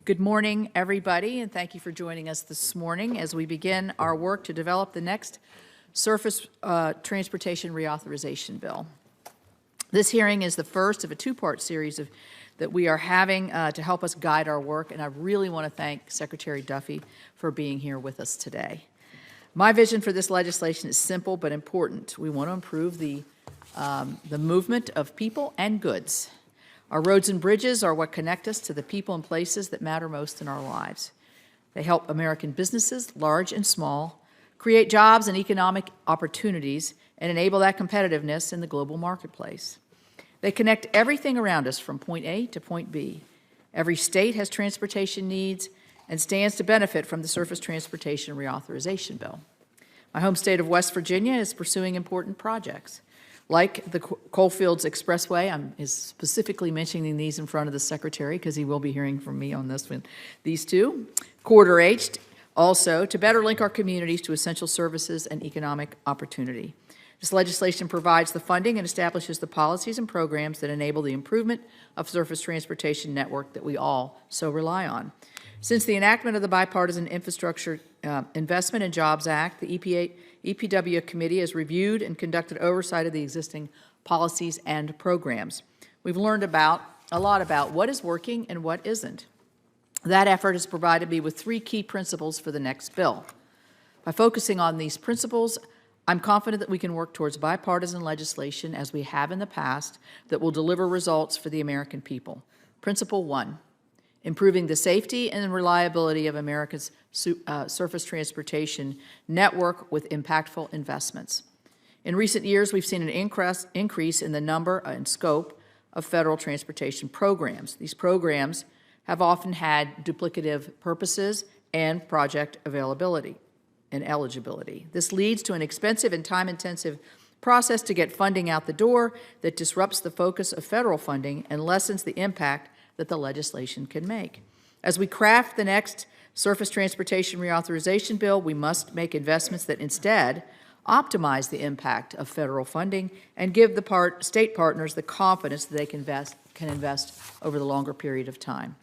Good morning, everybody, and thank you for joining us this morning as we begin our work to develop the next Surface Transportation Reauthorization Bill. This hearing is the first of a two-part series that we are having to help us guide our work, and I really want to thank Secretary Duffy for being here with us today. My vision for this legislation is simple but important. We want to improve the movement of people and goods. Our roads and bridges are what connect us to the people and places that matter most in our lives. They help American businesses, large and small, create jobs and economic opportunities and enable that competitiveness in the global marketplace. They connect everything around us from point A to point B. Every state has transportation needs and stands to benefit from the Surface Transportation Reauthorization Bill. My home state of West Virginia is pursuing important projects. Like the Coalfields Expressway, I'm specifically mentioning these in front of the Secretary because he will be hearing from me on this one. These two. Corridor H, also, to better link our communities to essential services and economic opportunity. This legislation provides the funding and establishes the policies and programs that enable the improvement of surface transportation network that we all so rely on. Since the enactment of the Bipartisan Infrastructure Investment and Jobs Act, the EPW Committee has reviewed and conducted oversight of the existing policies and programs. We've learned a lot about what is working and what isn't. That effort has provided me with three key principles for the next bill. By focusing on these principles, I'm confident that we can work towards bipartisan legislation, as we have in the past, that will deliver results for the American people. Principle 1. Improving the safety and reliability of America's surface transportation network with impactful investments. In recent years, we've seen an increase in the number and scope of federal transportation programs. These programs have often had duplicative purposes and project availability and eligibility. This leads to an expensive and time-intensive process to get funding out the door that disrupts the focus of federal funding and lessens the impact that the legislation can make. As we craft the next Surface Transportation Reauthorization Bill, we must make investments that instead optimize the impact of federal funding and give the state partners the confidence that they can invest over the longer period of time.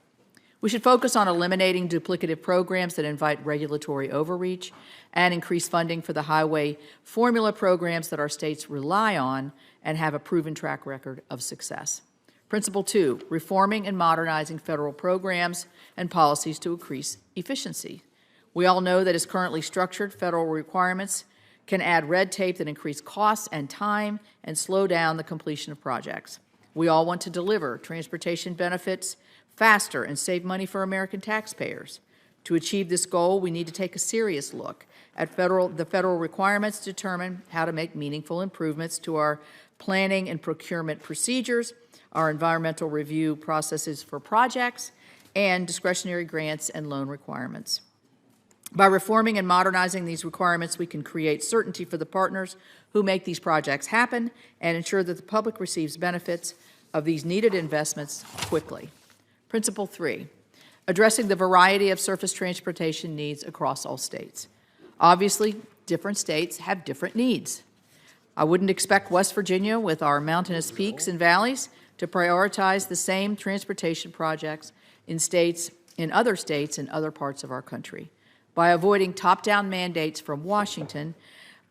We should focus on eliminating duplicative programs that invite regulatory overreach and increase funding for the highway formula programs that our states rely on and have a proven track record of success. Principle 2, reforming and modernizing federal programs and policies to increase efficiency. We all know that as currently structured, federal requirements can add red tape that increase costs and time and slow down the completion of projects. We all want to deliver transportation benefits faster and save money for American taxpayers. To achieve this goal, we need to take a serious look at the federal requirements to determine how to make meaningful improvements to our planning and procurement procedures, our environmental review processes for projects, and discretionary grants and loan requirements. By reforming and modernizing these requirements, we can create certainty for the partners who make these projects happen and ensure that the public receives benefits of these needed investments quickly. Principle 3, addressing the variety of surface transportation needs across all states. Obviously, different states have different needs. I wouldn't expect West Virginia, with our mountainous peaks and valleys, to prioritize the same transportation projects in other states and other parts of our country. By avoiding top-down mandates from Washington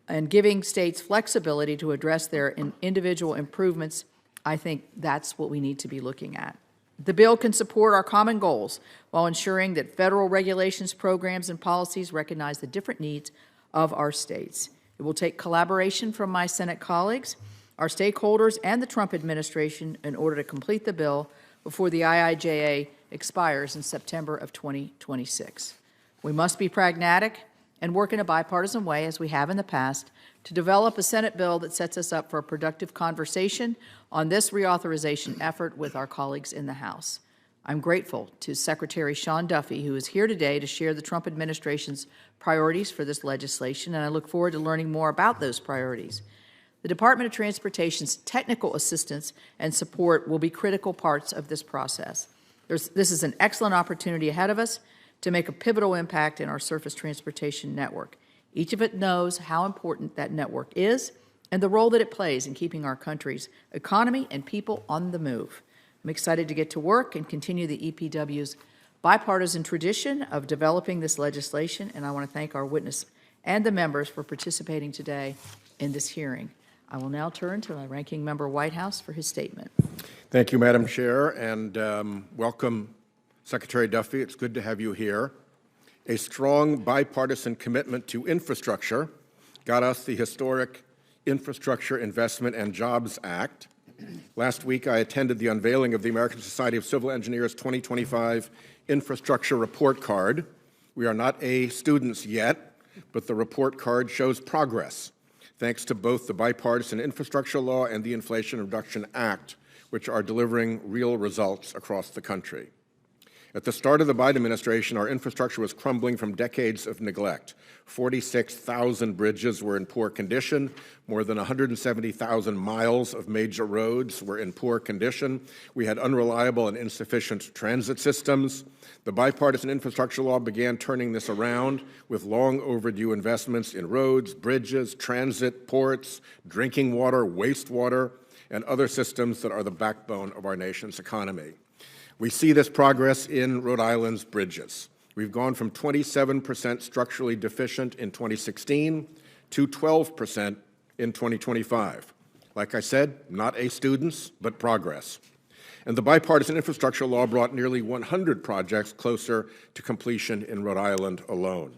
and giving states flexibility to address their individual improvements, I think that's what we need to be looking at. The bill can support our common goals while ensuring that federal regulations, programs, and policies recognize the different needs of our states. It will take collaboration from my Senate colleagues, our stakeholders, and the Trump administration in order to complete the bill before the IIJA expires in September of 2026. We must be pragmatic and work in a bipartisan way, as we have in the past, to develop a Senate bill that sets us up for a productive conversation on this reauthorization effort with our colleagues in the House. I'm grateful to Secretary Sean Duffy, who is here today to share the Trump administration's priorities for this legislation, and I look forward to learning more about those priorities. The Department of Transportation's technical assistance and support will be critical parts of this process. This is an excellent opportunity ahead of us to make a pivotal impact in our surface transportation network. Each of us knows how important that network is and the role that it plays in keeping our country's economy and people on the move. I'm excited to get to work and continue the EPW's bipartisan tradition of developing this legislation, and I want to thank our witness and the members for participating today in this hearing. I will now turn to my ranking member Whitehouse for his statement. Thank you, Madam Chair, and welcome, Secretary Duffy. It's good to have you here. A strong bipartisan commitment to infrastructure got us the historic Infrastructure Investment and Jobs Act. Last week, I attended the unveiling of the American Society of Civil Engineers 2025 Infrastructure Report Card. We are not A students yet, but the report card shows progress, thanks to both the bipartisan infrastructure law and the Inflation Reduction Act, which are delivering real results across the country. At the start of the Biden administration, our infrastructure was crumbling from decades of neglect. 46,000 bridges were in poor condition. More than 170,000 miles of major roads were in poor condition. We had unreliable and insufficient transit systems. The bipartisan infrastructure law began turning this around with long overdue investments in roads, bridges, transit, ports, drinking water, wastewater, and other systems that are the backbone of our nation's economy. We see this progress in Rhode Island's bridges. We've gone from 27% structurally deficient in 2016 to 12% in 2025. Like I said, not A students, but progress. And the bipartisan infrastructure law brought nearly 100 projects closer to completion in Rhode Island alone.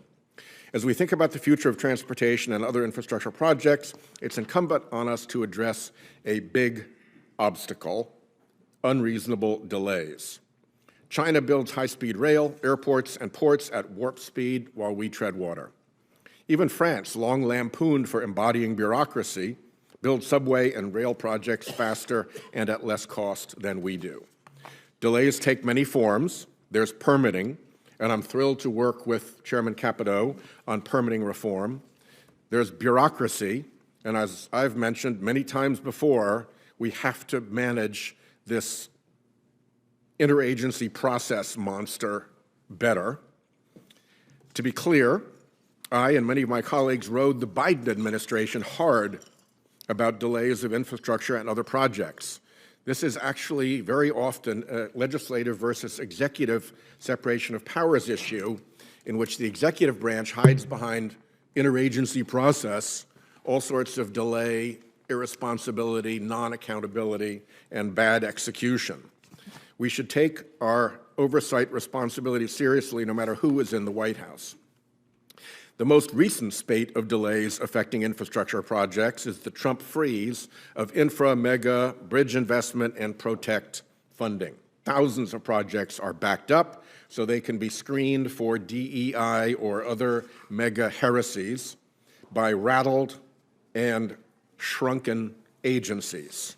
As we think about the future of transportation and other infrastructure projects, it's incumbent on us to address a big obstacle: unreasonable delays. China builds high-speed rail, airports, and ports at warp speed while we tread water. Even France, long lampooned for embodying bureaucracy, builds subway and rail projects faster and at less cost than we do. Delays take many forms. There's permitting, and I'm thrilled to work with Chairman Capito on permitting reform. There's bureaucracy, and as I've mentioned many times before, we have to manage this interagency process monster better. To be clear, I and many of my colleagues rode the Biden administration hard about delays of infrastructure and other projects. This is actually very often a legislative versus executive separation of powers issue in which the executive branch hides behind interagency process, all sorts of delay, irresponsibility, non-accountability, and bad execution. We should take our oversight responsibility seriously no matter who is in the White House. The most recent spate of delays affecting infrastructure projects is the Trump freeze of infra, mega, bridge investment, and protect funding. Thousands of projects are backed up so they can be screened for DEI or other mega heresies by rattled and shrunken agencies.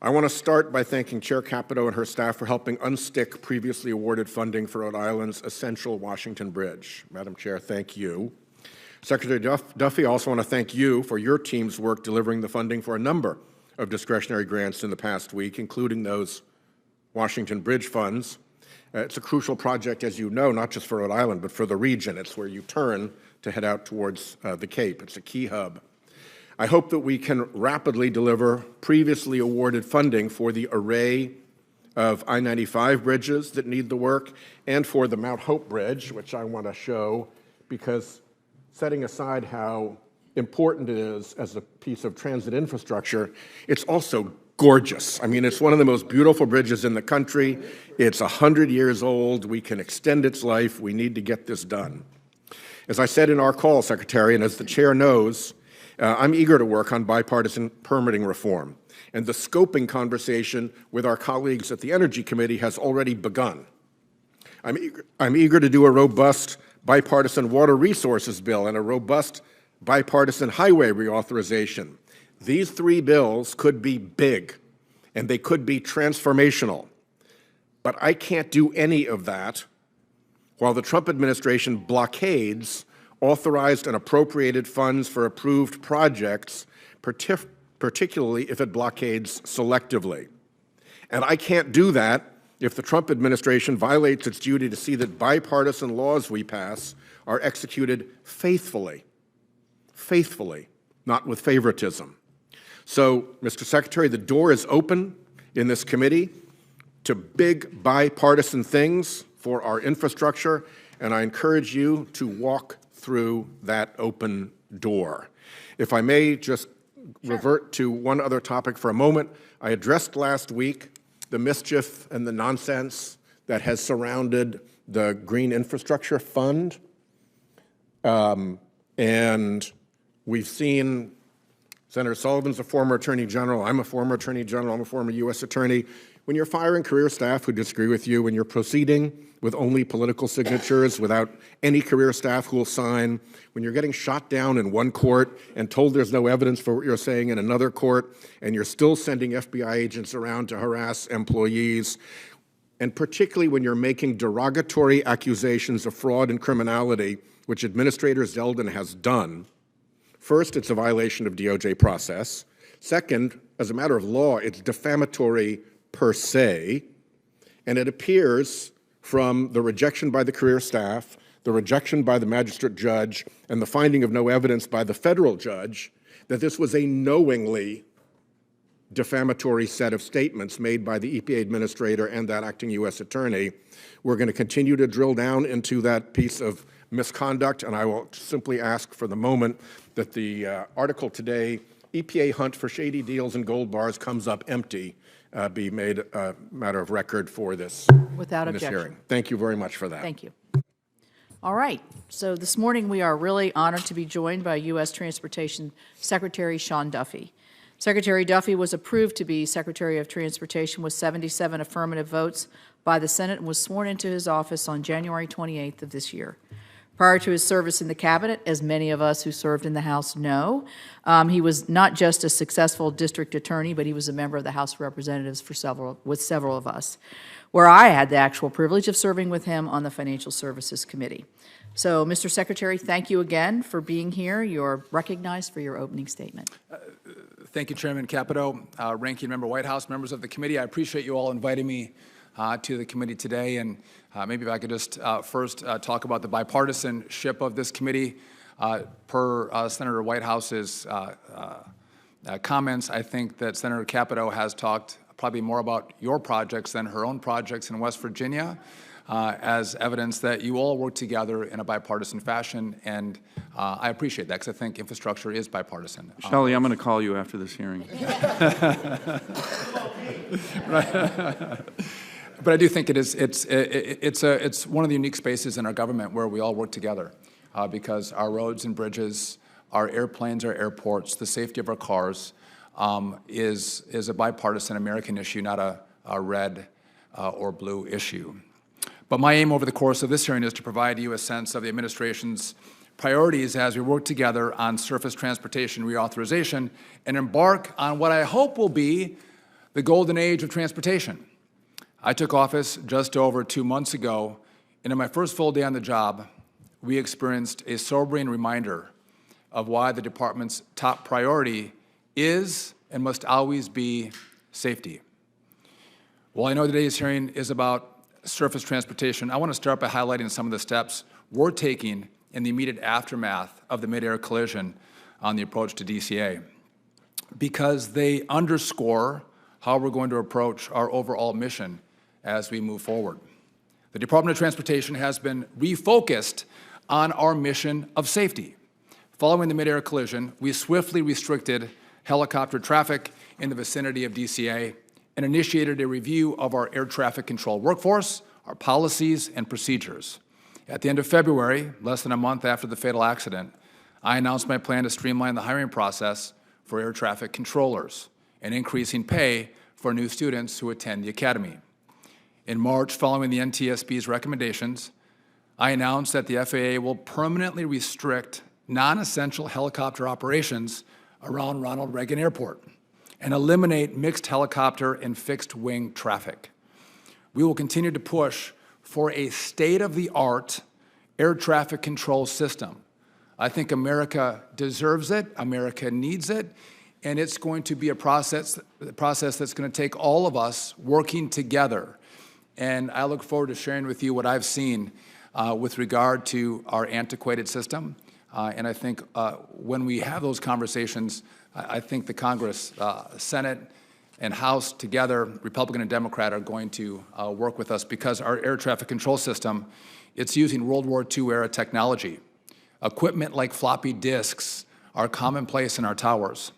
I want to start by thanking Chair Capito and her staff for helping unstick previously awarded funding for Rhode Island's essential Washington Bridge. Madam Chair, thank you. Secretary Duffy, I also want to thank you for your team's work delivering the funding for a number of discretionary grants in the past week, including those Washington Bridge funds. It's a crucial project, as you know, not just for Rhode Island, but for the region. It's where you turn to head out towards the Cape. It's a key hub. I hope that we can rapidly deliver previously awarded funding for the array of I-95 bridges that need the work and for the Mount Hope Bridge, which I want to show because setting aside how important it is as a piece of transit infrastructure, it's also gorgeous. I mean, it's one of the most beautiful bridges in the country. It's 100 years old. We can extend its life. We need to get this done. As I said in our call, Secretary, and as the chair knows, I'm eager to work on bipartisan permitting reform, and the scoping conversation with our colleagues at the Energy Committee has already begun. I'm eager to do a robust bipartisan water resources bill and a robust bipartisan highway reauthorization. These three bills could be big, and they could be transformational, but I can't do any of that while the Trump administration blockades authorized and appropriated funds for approved projects, particularly if it blockades selectively. And I can't do that if the Trump administration violates its duty to see that bipartisan laws we pass are executed faithfully, not with favoritism. So, Mr. Secretary, the door is open in this committee. to big bipartisan things for our infrastructure, and I encourage you to walk through that open door. If I may just revert to one other topic for a moment. I addressed last week the mischief and the nonsense that has surrounded the Green Infrastructure Fund. And we've seen Senator Sullivan's a former Attorney General. I'm a former Attorney General. I'm a former U.S. Attorney. When you're firing career staff who disagree with you, when you're proceeding with only political signatures without any career staff who will sign, when you're getting shot down in one court and told there's no evidence for what you're saying in another court, and you're still sending FBI agents around to harass employees, and particularly when you're making derogatory accusations of fraud and criminality, which Administrator Zeldin has done, first, it's a violation of DOJ process. Second, as a matter of law, it's defamatory per se, and it appears from the rejection by the career staff, the rejection by the magistrate judge, and the finding of no evidence by the federal judge that this was a knowingly defamatory set of statements made by the EPA administrator and that acting U.S. attorney. We're going to continue to drill down into that piece of misconduct, and I will simply ask for the moment that the article today, EPA hunt for shady deals and gold bars comes up empty, be made a matter of record for this, Without objection. hearing. Thank you very much for that. Thank you. All right. So this morning we are really honored to be joined by U.S. Transportation Secretary Sean Duffy. Secretary Duffy was approved to be Secretary of Transportation with 77 affirmative votes by the Senate and was sworn into his office on January 28th of this year. Prior to his service in the cabinet, as many of us who served in the House know, he was not just a successful district attorney, but he was a member of the House of Representatives with several of us, where I had the actual privilege of serving with him on the Financial Services Committee. So, Mr. Secretary, thank you again for being here. You're recognized for your opening statement. Thank you, Chairman Capito, Ranking Member Whitehouse, members of the committee. I appreciate you all inviting me to the committee today. And maybe if I could just first talk about the bipartisanship of this committee. Per Senator Whitehouse's comments, I think that Senator Capito has talked probably more about your projects than her own projects in West Virginia, as evidence that you all work together in a bipartisan fashion, and I appreciate that because I think infrastructure is bipartisan. Shelley, I'm going to call you after this hearing. But I do think it's one of the unique spaces in our government where we all work together, because our roads and bridges, our airplanes, our airports, the safety of our cars is a bipartisan American issue, not a red or blue issue. But my aim over the course of this hearing is to provide you a sense of the administration's priorities as we work together on surface transportation reauthorization and embark on what I hope will be the golden age of transportation. I took office just over 2 months ago, and in my first full day on the job, we experienced a sobering reminder of why the department's top priority is and must always be safety. While I know today's hearing is about surface transportation, I want to start by highlighting some of the steps we're taking in the immediate aftermath of the mid-air collision on the approach to DCA, because they underscore how we're going to approach our overall mission as we move forward. The Department of Transportation has been refocused on our mission of safety. Following the mid-air collision, we swiftly restricted helicopter traffic in the vicinity of DCA and initiated a review of our air traffic control workforce, our policies, and procedures. At the end of February, less than a month after the fatal accident, I announced my plan to streamline the hiring process for air traffic controllers and increasing pay for new students who attend the academy. In March, following the NTSB's recommendations, I announced that the FAA will permanently restrict non-essential helicopter operations around Ronald Reagan Airport and eliminate mixed helicopter and fixed-wing traffic. We will continue to push for a state-of-the-art air traffic control system. I think America deserves it, America needs it, and it's going to be a process that's going to take all of us working together. And I look forward to sharing with you what I've seen with regard to our antiquated system. And I think when we have those conversations, I think the Congress, Senate, and House together, Republican and Democrat, are going to work with us because our air traffic control system, it's using World War II era technology. Equipment like floppy disks are commonplace in our towers.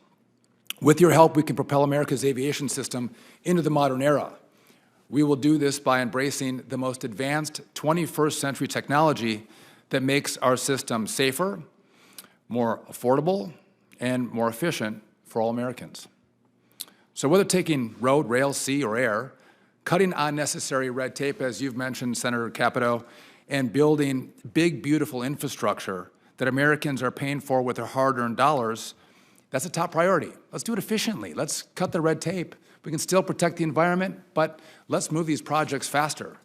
With your help, we can propel America's aviation system into the modern era. We will do this by embracing the most advanced 21st century technology that makes our system safer, more affordable, and more efficient for all Americans. So whether taking road, rail, sea, or air, cutting unnecessary red tape, as you've mentioned, Senator Capito, and building big, beautiful infrastructure that Americans are paying for with their hard-earned dollars, that's a top priority. Let's do it efficiently. Let's cut the red tape. We can still protect the environment, but let's move these projects faster.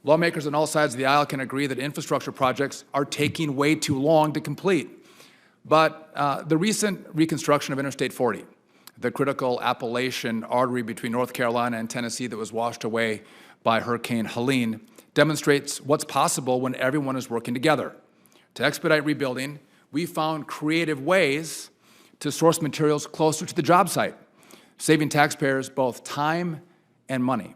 Lawmakers on all sides of the aisle can agree that infrastructure projects are taking way too long to complete. But the recent reconstruction of Interstate 40, the critical Appalachian artery between North Carolina and Tennessee that was washed away by Hurricane Helene, demonstrates what's possible when everyone is working together. To expedite rebuilding, we found creative ways to source materials closer to the job site, saving taxpayers both time and money.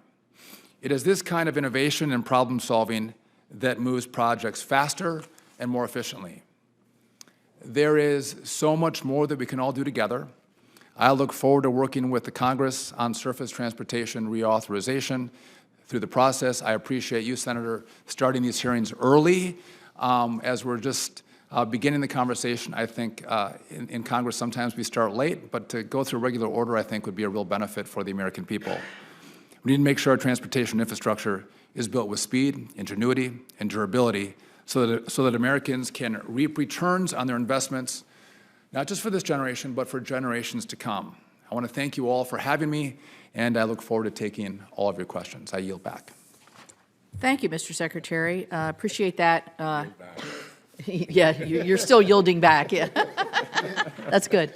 It is this kind of innovation and problem solving that moves projects faster and more efficiently. There is so much more that we can all do together. I look forward to working with the Congress on surface transportation reauthorization through the process. I appreciate you, Senator, starting these hearings early as we're just beginning the conversation. I think in Congress sometimes we start late, but to go through regular order I think would be a real benefit for the American people. We need to make sure our transportation infrastructure is built with speed, ingenuity, and durability so that Americans can reap returns on their investments, not just for this generation, but for generations to come. I want to thank you all for having me, and I look forward to taking all of your questions. I yield back. Thank you, Mr. Secretary. Appreciate that. Yeah, you're still yielding back. Yeah, that's good.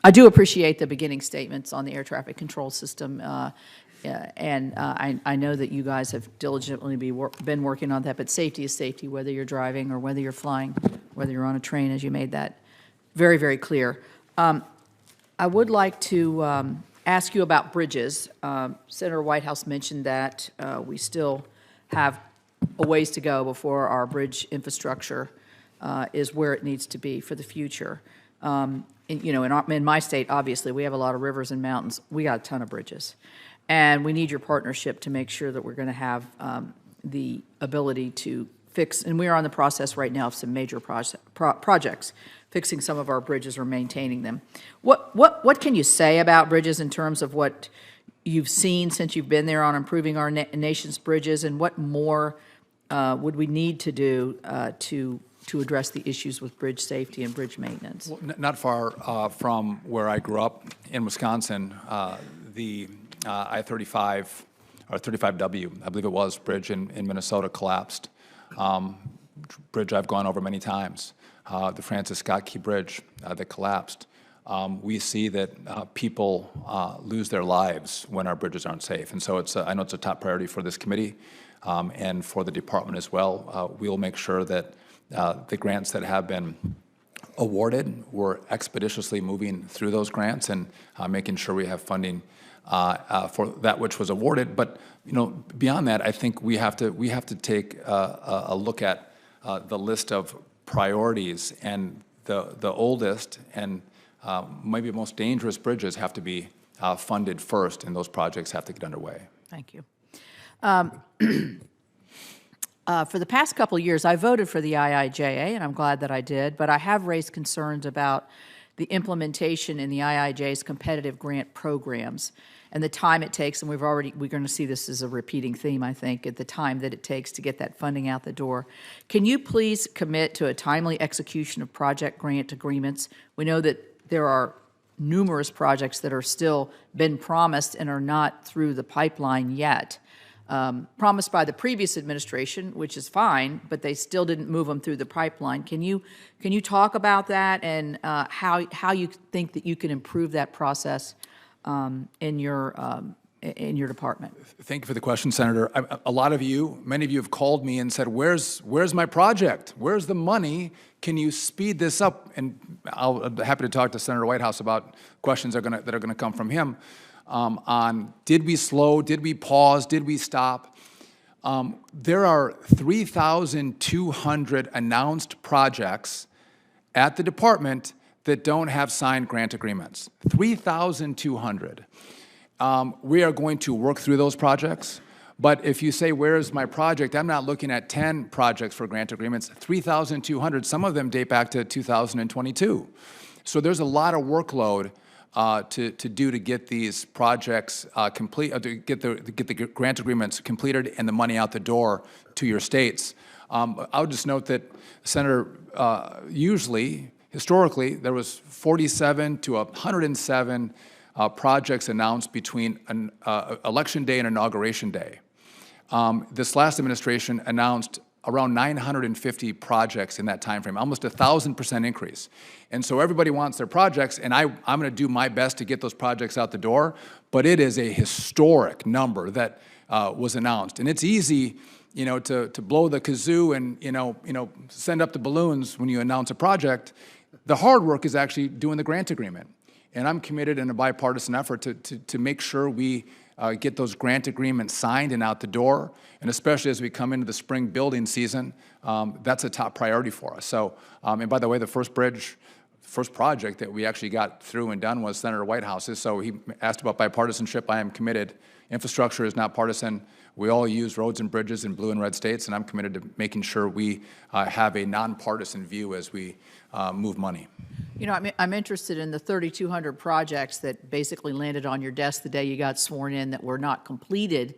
I do appreciate the beginning statements on the air traffic control system, and I know that you guys have diligently been working on that, but safety is safety, whether you're driving or whether you're flying, whether you're on a train, as you made that very, very clear. I would like to ask you about bridges. Senator Whitehouse mentioned that we still have a ways to go before our bridge infrastructure is where it needs to be for the future. In my state, obviously, we have a lot of rivers and mountains. We got a ton of bridges. And we need your partnership to make sure that we're going to have the ability to fix, and we are on the process right now of some major projects, fixing some of our bridges or maintaining them. What can you say about bridges in terms of what you've seen since you've been there on improving our nation's bridges, and what more would we need to do to address the issues with bridge safety and bridge maintenance? Well, not far from where I grew up in Wisconsin, the I-35 or 35W, I believe it was, bridge in Minnesota collapsed. Bridge I've gone over many times. The Francis Scott Key Bridge that collapsed. We see that people lose their lives when our bridges aren't safe. And so I know it's a top priority for this committee and for the department as well. We'll make sure that the grants that have been awarded, we're expeditiously moving through those grants and making sure we have funding for that which was awarded. But beyond that, I think we have to take a look at the list of priorities, and the oldest and maybe most dangerous bridges have to be funded first, and those projects have to get underway. Thank you. For the past couple of years, I voted for the IIJA, and I'm glad that I did, but I have raised concerns about the implementation in the IIJA's competitive grant programs and the time it takes, and we're going to see this as a repeating theme, I think, at the time that it takes to get that funding out the door. Can you please commit to a timely execution of project grant agreements? We know that there are numerous projects that are still been promised and are not through the pipeline yet. Promised by the previous administration, which is fine, but they still didn't move them through the pipeline. Can you talk about that and how you think that you can improve that process in your in your department? Thank you for the question, Senator. A lot of you, many of you have called me and said, where's my project? Where's the money? Can you speed this up? And I'll be happy to talk to Senator Whitehouse about questions that are going to come from him on did we slow, did we pause, did we stop? There are 3,200 announced projects at the department that don't have signed grant agreements. 3,200. We are going to work through those projects. But if you say, where's my project? I'm not looking at 10 projects for grant agreements. 3,200, some of them date back to 2022. So there's a lot of workload to do to get these projects complete, to get the grant agreements completed and the money out the door to your states. I would just note that, Senator, historically, there was 47 to 107 projects announced between Election Day and Inauguration Day. This last administration announced around 950 projects in that time frame, almost 1,000% increase. And so everybody wants their projects, and I'm going to do my best to get those projects out the door, but it is a historic number that was announced. And it's easy, to blow the kazoo and, send up the balloons when you announce a project. The hard work is actually doing the grant agreement. And I'm committed in a bipartisan effort to make sure we get those grant agreements signed and out the door, and especially as we come into the spring building season, that's a top priority for us. So, and by the way, the first project that we actually got through and done was Senator Whitehouse's, so he asked about bipartisanship. I am committed. Infrastructure is not partisan. We all use roads and bridges in blue and red states, and I'm committed to making sure we have a nonpartisan view as we move money. I'm interested in the 3,200 projects that basically landed on your desk the day you got sworn in that were not completed.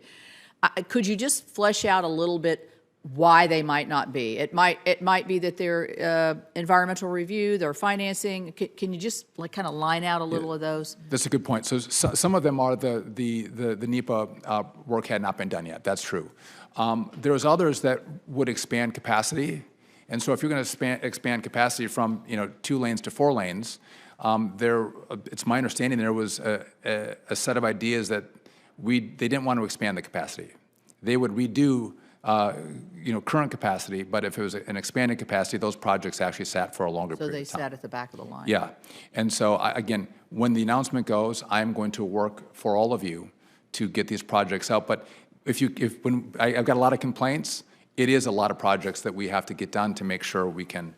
Could you just flesh out a little bit why they might not be? It might be that they're environmental review, their financing. Can you just kind of line out a little of those? That's a good point. So some of them are the NEPA work had not been done yet. That's true. There's others that would expand capacity. And so if you're going to expand capacity from 2 lanes to 4 lanes, it's my understanding there was a set of ideas that they didn't want to expand the capacity. They would redo current capacity, but if it was an expanded capacity, those projects actually sat for a longer period of time. So they sat at the back of the line. Yeah. And so, again, when the announcement goes, I'm going to work for all of you to get these projects out. But when I've got a lot of complaints, it is a lot of projects that we have to get done to make sure we can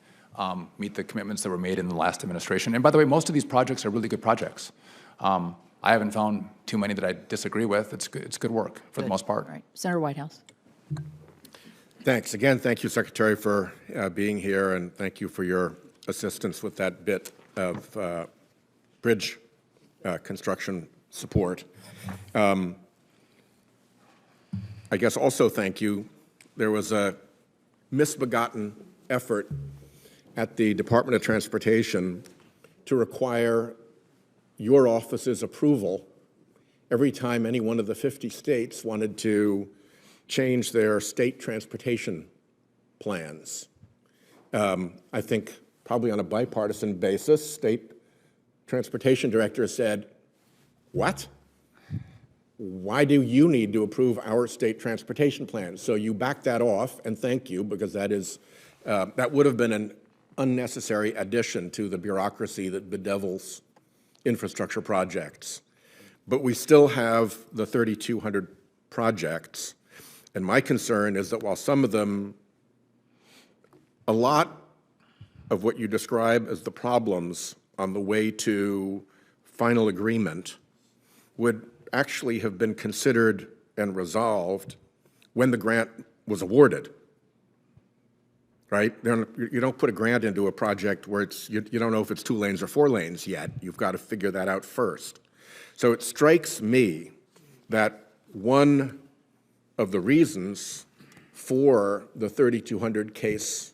meet the commitments that were made in the last administration. And by the way, most of these projects are really good projects. I haven't found too many that I disagree with. It's good work for the most part. All right. Senator Whitehouse. Thanks. Again, thank you, Secretary, for being here, and thank you for your assistance with that bit of bridge construction support. I guess also thank you. There was a misbegotten effort at the Department of Transportation to require your office's approval every time any one of the 50 states wanted to change their state transportation plans. I think probably on a bipartisan basis, state transportation directors said, what? Why do you need to approve our state transportation plans? So you back that off, and thank you, because that would have been an unnecessary addition to the bureaucracy that bedevils infrastructure projects. But we still have the 3,200 projects, and my concern is that while some of them, a lot of what you describe as the problems on the way to final agreement would actually have been considered and resolved when the grant was awarded, right? You don't put a grant into a project where you don't know if it's 2 lanes or 4 lanes yet. You've got to figure that out first. So it strikes me that one of the reasons for the 3,200 case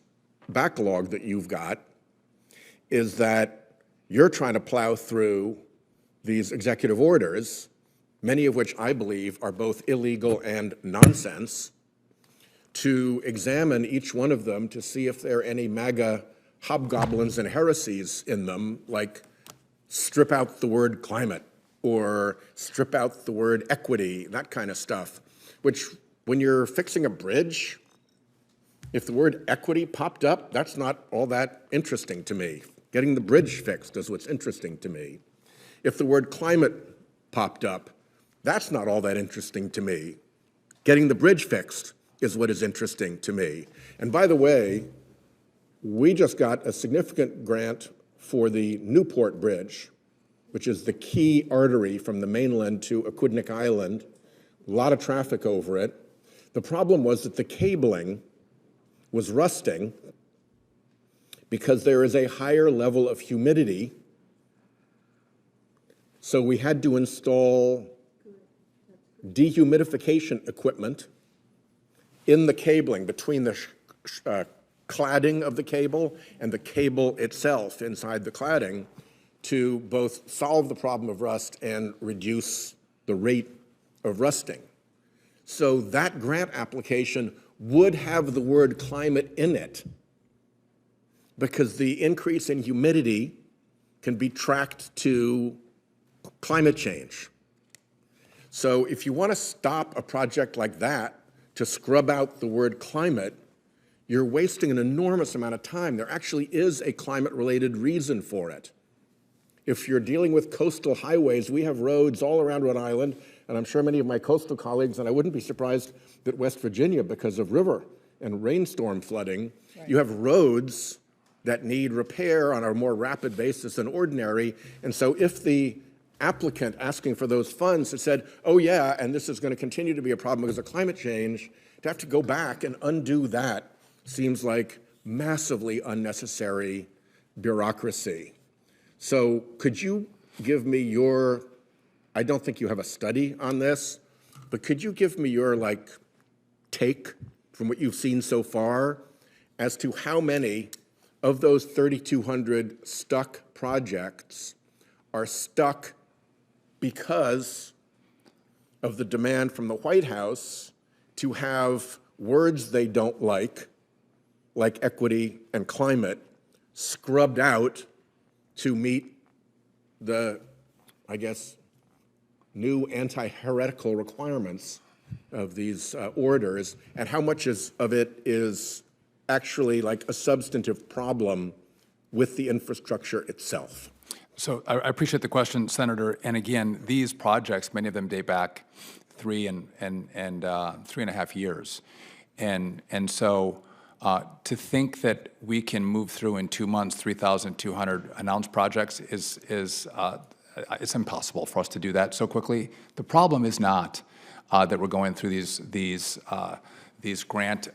backlog that you've got is that you're trying to plow through these executive orders, many of which I believe are both illegal and nonsense, to examine each one of them to see if there are any MAGA hobgoblins and heresies in them, like strip out the word climate or strip out the word equity, that kind of stuff, which when you're fixing a bridge, if the word equity popped up, that's not all that interesting to me. Getting the bridge fixed is what's interesting to me. If the word climate popped up, that's not all that interesting to me. Getting the bridge fixed is what is interesting to me. And by the way, we just got a significant grant for the Newport Bridge, which is the key artery from the mainland to Aquidneck Island. A lot of traffic over it. The problem was that the cabling was rusting because there is a higher level of humidity. So we had to install dehumidification equipment in the cabling between the cladding of the cable and the cable itself inside the cladding to both solve the problem of rust and reduce the rate of rusting. So that grant application would have the word climate in it because the increase in humidity can be tracked to climate change. So if you want to stop a project like that to scrub out the word climate, you're wasting an enormous amount of time. There actually is a climate-related reason for it. If you're dealing with coastal highways, we have roads all around Rhode Island, and I'm sure many of my coastal colleagues, and I wouldn't be surprised that West Virginia, because of river and rainstorm flooding, you have roads that need repair on a more rapid basis than ordinary. And so if the applicant asking for those funds had said, oh yeah, and this is going to continue to be a problem because of climate change, to have to go back and undo that seems like massively unnecessary bureaucracy. So could you give me your, I don't think you have a study on this, but could you give me your take from what you've seen so far as to how many of those 3,200 stuck projects are stuck because of the demand from the White House to have words they don't like equity and climate, scrubbed out to meet the, I guess, new anti-heretical requirements of these orders, and how much of it is actually like a substantive problem with the infrastructure itself? So I appreciate the question, Senator. And again, these projects, many of them date back 3.5 years. And so to think that we can move through in 2 months 3,200 announced projects is it's impossible for us to do that so quickly. The problem is not that we're going through these grant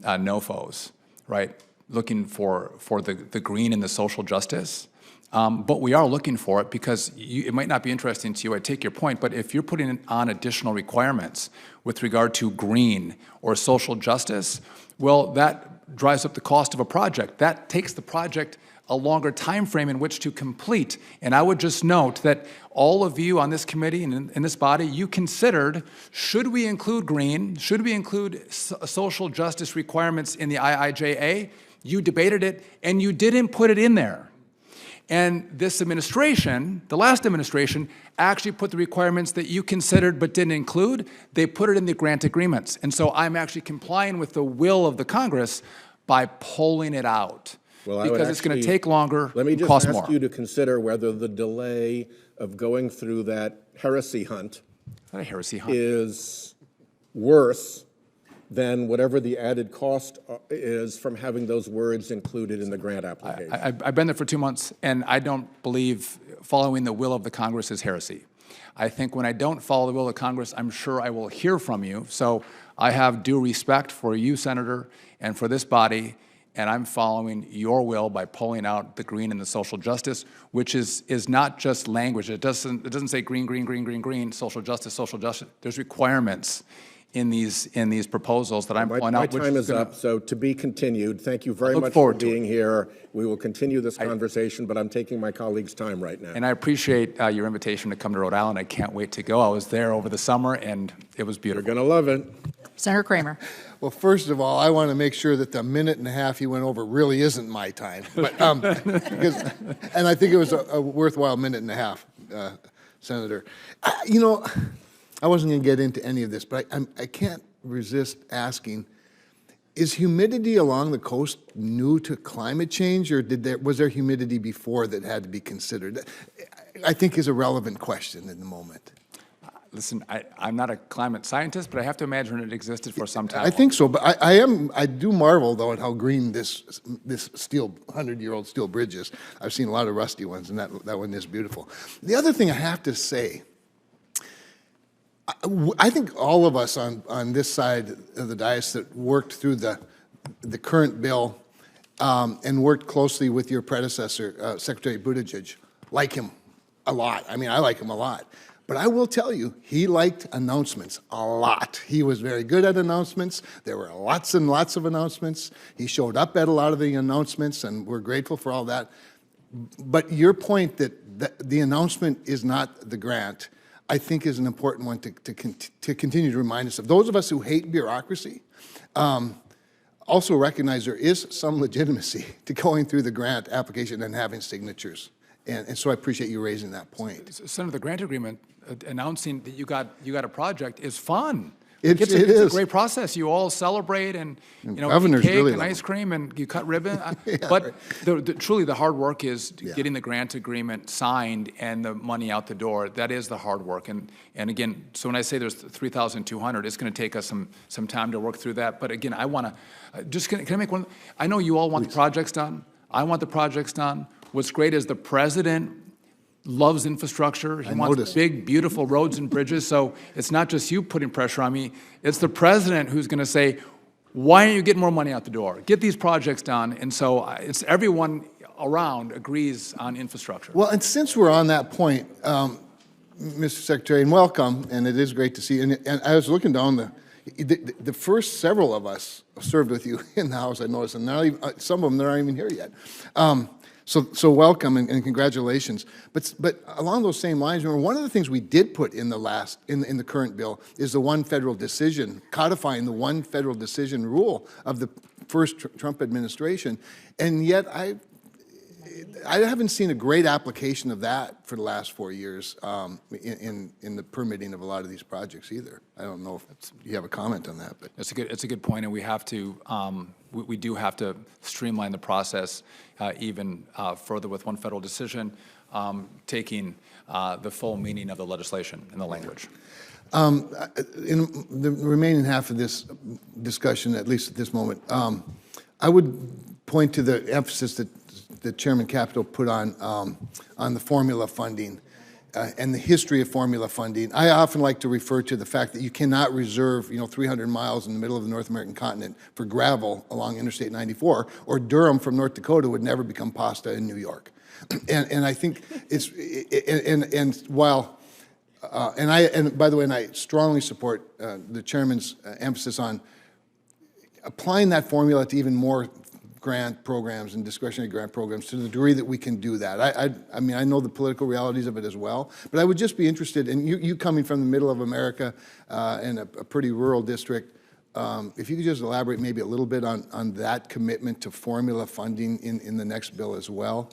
NOFOs, right? Looking for the green and the social justice. But we are looking for it because it might not be interesting to you, I take your point, but if you're putting on additional requirements with regard to green or social justice, well, that drives up the cost of a project. That takes the project a longer time frame in which to complete. And I would just note that all of you on this committee and in this body, you considered, should we include green, should we include social justice requirements in the IIJA? You debated it, and you didn't put it in there. And this administration, the last administration, actually put the requirements that you considered but didn't include. They put it in the grant agreements. And so I'm actually complying with the will of the Congress by pulling it out. Well, because it's going to take longer, let me just cost ask more. you to consider whether the delay of going through that heresy hunt Not a heresy hunt. is worse than whatever the added cost is from having those words included in the grant application. I've been there for 2 months, and I don't believe following the will of the Congress is heresy. I think when I don't follow the will of Congress, I'm sure I will hear from you. So I have due respect for you, Senator, and for this body, and I'm following your will by pulling out the green and the social justice, which is not just language. It doesn't say green, green, green, green, green, social justice, social justice. There's requirements in these proposals that I'm pulling out. My time is up, so to be continued. Thank you very much for being here. We will continue this conversation, but I'm taking my colleagues' time right now. And I appreciate your invitation to come to Rhode Island. I can't wait to go. I was there over the summer, and it was beautiful. You're going to love it. Senator Kramer. Well, first of all, I want to make sure that the minute and a half you went over really isn't my time. But, and I think it was a worthwhile minute and a half. Senator. You know, I wasn't going to get into any of this, but I can't resist asking, is humidity along the coast new to climate change, or was there humidity before that had to be considered? I think is a relevant question in the moment. Listen, I'm not a climate scientist, but I have to imagine it existed for some time. I think so, but I do marvel though at how green this steel 100-year-old steel bridge is. I've seen a lot of rusty ones, and that one is beautiful. The other thing I have to say, I think all of us on this side of the dais that worked through the current bill and worked closely with your predecessor, Secretary Buttigieg, like him a lot. I mean, I like him a lot. But I will tell you, he liked announcements a lot. He was very good at announcements. There were lots and lots of announcements. He showed up at a lot of the announcements, and we're grateful for all that. But your point that the announcement is not the grant, I think is an important one to continue to remind us of. Those of us who hate bureaucracy also recognize there is some legitimacy to going through the grant application and having signatures. And so I appreciate you raising that point. Senator, the grant agreement announcing that you got a project is fun. It It's is. a great process. You all celebrate and governors eat cake really and love ice them. cream and you cut ribbon. Yeah, But truly the hard work is Yeah. getting the grant agreement signed and the money out the door. That is the hard work. And again, so when I say there's 3,200, it's going to take us some time to work through that. But again, I want to can I make one? I know you all want the projects done. I want the projects done. What's great is the president loves infrastructure. He wants big, beautiful roads and bridges. So it's not just you putting pressure on me. It's the president who's going to say, why don't you get more money out the door? Get these projects done. And so it's everyone around agrees on infrastructure. Well, and since we're on that point, Mr. Secretary, and welcome, and it is great to see you. And I was looking down the first several of us served with you in the House, I noticed, and not even, some of them, they're not even here yet. So welcome and congratulations. But along those same lines, remember, one of the things we did put in the current bill is the one federal decision, codifying the one federal decision rule of the first Trump administration. And yet I haven't seen a great application of that for the last 4 years in the permitting of a lot of these projects either. I don't know if you have a comment on that, but It's a good point, and we have to we do have to streamline the process even further with one federal decision, taking the full meaning of the legislation and the language. In the remaining half of this discussion, at least at this moment, I would point to the emphasis that Chairman Capito put on the formula funding and the history of formula funding. I often like to refer to the fact that you cannot reserve, 300 miles in the middle of the North American continent for gravel along Interstate 94, or Durham from North Dakota would never become pasta in New York. And I think it's while and by the way, and I strongly support the chairman's emphasis on applying that formula to even more grant programs and discretionary grant programs to the degree that we can do that. I mean, I know the political realities of it as well, but I would just be interested in you coming from the middle of America in a pretty rural district. If you could just elaborate maybe a little bit on that commitment to formula funding in the next bill as well,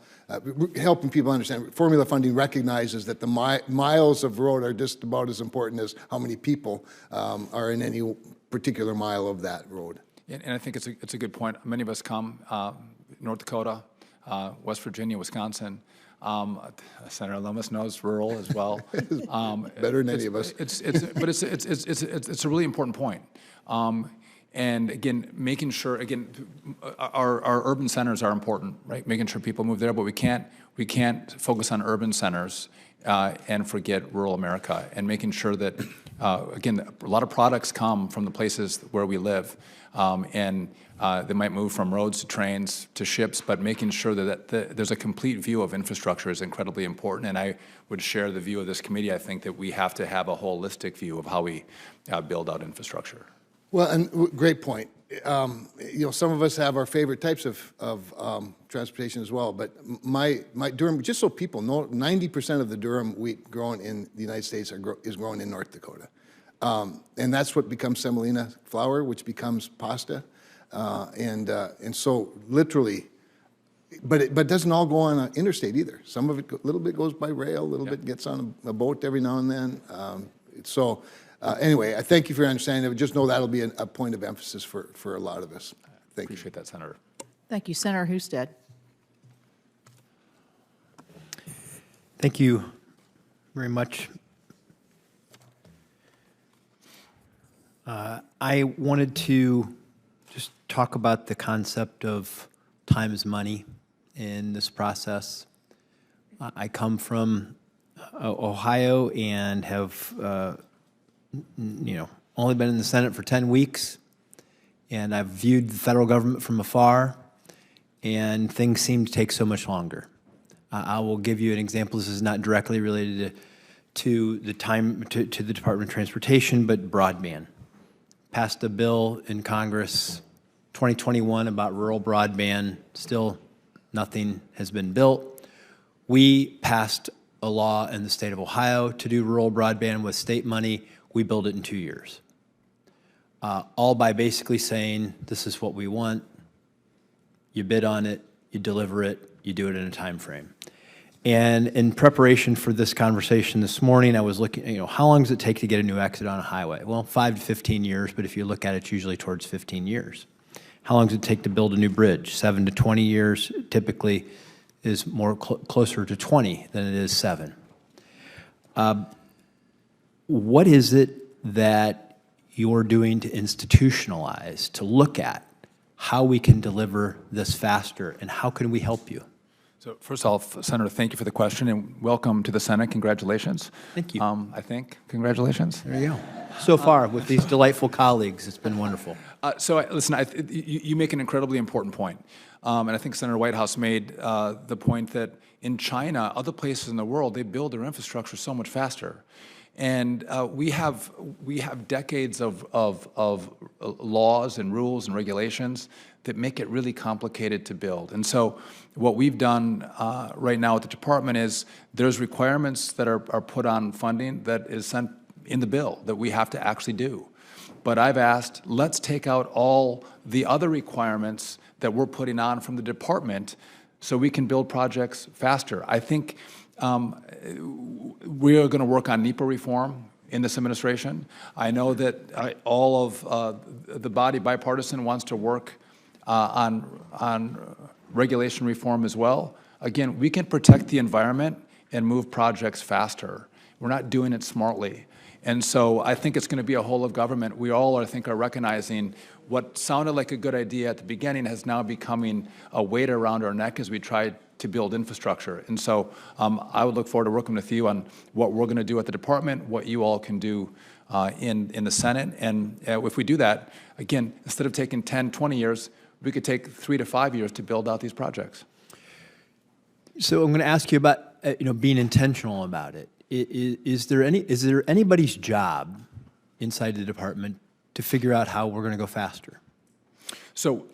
helping people understand formula funding recognizes that the miles of road are just about as important as how many people are in any particular mile of that road. And I think it's a good point. Many of us come North Dakota, West Virginia, Wisconsin. Senator Lummis knows rural as well. Better than any of us. But it's a really important point. And again, making sure our urban centers are important, right? Making sure people move there, but we can't focus on urban centers and forget rural America. And making sure that again, a lot of products come from the places where we live. And they might move from roads to trains to ships, but making sure that there's a complete view of infrastructure is incredibly important. And I would share the view of this committee. I think that we have to have a holistic view of how we build out infrastructure. Well, and great point. Some of us have our favorite types of transportation as well, but my durum, just so people know, 90% of the durum wheat grown in the United States is grown in North Dakota. And that's what becomes semolina flour, which becomes pasta. And so literally, but it doesn't all go on an interstate either. Some of it, a little bit goes by rail, a little bit gets on a boat every now and then. Anyway, I thank you for your understanding of it. Just know that'll be a point of emphasis for a lot of us. Thank you. Appreciate that, Senator. Thank you. Senator Husted. Thank you very much. I wanted to just talk about the concept of time is money in this process. I come from Ohio and have, only been in the Senate for 10 weeks, and I've viewed the federal government from afar, and things seem to take so much longer. I will give you an example. This is not directly related to the Department of Transportation, but broadband. Passed a bill in Congress 2021 about rural broadband. Still, nothing has been built. We passed a law in the state of Ohio to do rural broadband with state money. We built it in 2 years. All by basically saying, this is what we want. You bid on it, you deliver it, you do it in a time frame. And in preparation for this conversation this morning, I was looking, how long does it take to get a new exit on a highway? Well, 5 to 15 years, but if you look at it, it's usually towards 15 years. How long does it take to build a new bridge? 7 to 20 years typically is more closer to 20 than it is 7. What is it that you're doing to institutionalize, to look at how we can deliver this faster, and how can we help you? So first off, Senator, thank you for the question, and welcome to the Senate. Congratulations. Thank you. Congratulations. There you go. So far, with these delightful colleagues, it's been wonderful. Listen, you make an incredibly important point. And I think Senator Whitehouse made the point that in China, other places in the world, they build their infrastructure so much faster. And we have decades of laws and rules and regulations that make it really complicated to build. And so what we've done right now at the department is there's requirements that are put on funding that is sent in the bill that we have to actually do. But I've asked, let's take out all the other requirements that we're putting on from the department so we can build projects faster. I think we are going to work on NEPA reform in this administration. I know that all of the body bipartisan wants to work on regulation reform as well. Again, we can protect the environment and move projects faster. We're not doing it smartly. And so I think it's going to be a whole of government. We all, I think, are recognizing what sounded like a good idea at the beginning has now becoming a weight around our neck as we try to build infrastructure. And so I would look forward to working with you on what we're going to do at the department, what you all can do in the Senate. And if we do that, again, instead of taking 10, 20 years, we could take 3 to 5 years to build out these projects. So I'm going to ask you about being intentional about it. Is there anybody's job inside the department to figure out how we're going to go faster? So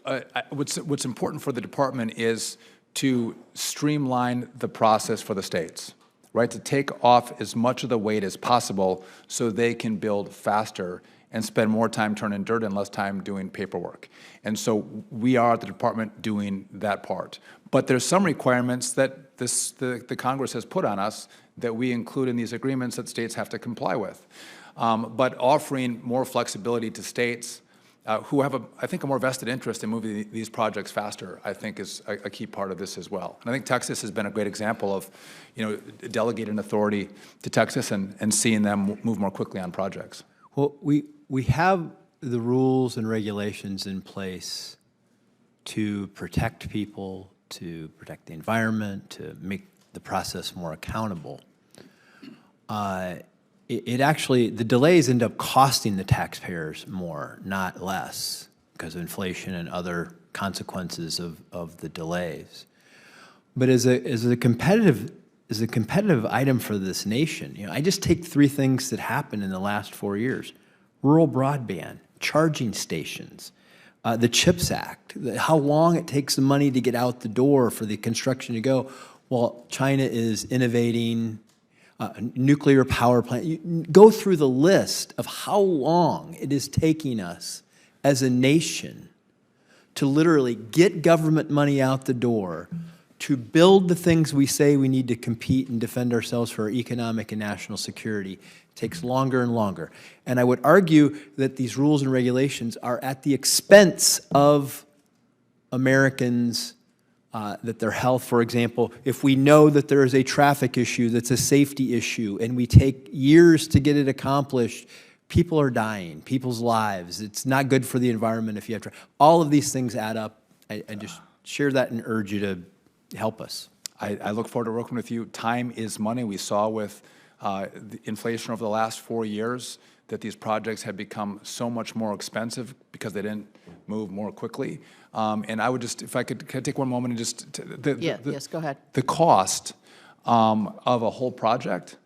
what's important for the department is to streamline the process for the states, right? To take off as much of the weight as possible so they can build faster and spend more time turning dirt and less time doing paperwork. And so we are at the department doing that part. But there's some requirements that the Congress has put on us that we include in these agreements that states have to comply with. But offering more flexibility to states who have, I think, a more vested interest in moving these projects faster, I think is a key part of this as well. And I think Texas has been a great example of, delegating authority to Texas and seeing them move more quickly on projects. Well, we have the rules and regulations in place to protect people, to protect the environment, to make the process more accountable. The delays end up costing the taxpayers more, not less, because of inflation and other consequences of the delays. But as a competitive item for this nation, I just take 3 things that happened in the last 4 years: rural broadband, charging stations, the CHIPS Act, how long it takes the money to get out the door for the construction to go, while China is innovating. Nuclear power plant. You go through the list of how long it is taking us as a nation to literally get government money out the door to build the things we say we need to compete and defend ourselves for our economic and national security takes longer and longer. And I would argue that these rules and regulations are at the expense of Americans, that their health, for example, if we know that there is a traffic issue that's a safety issue and we take years to get it accomplished, people are dying, people's lives. It's not good for the environment if you have to. All of these things add up. I just share that and urge you to help us. I look forward to working with you. Time is money. We saw with the inflation over the last 4 years that these projects have become so much more expensive because they didn't move more quickly. And I would just, if I could take one moment and just, Yes, go ahead. the cost of a whole project,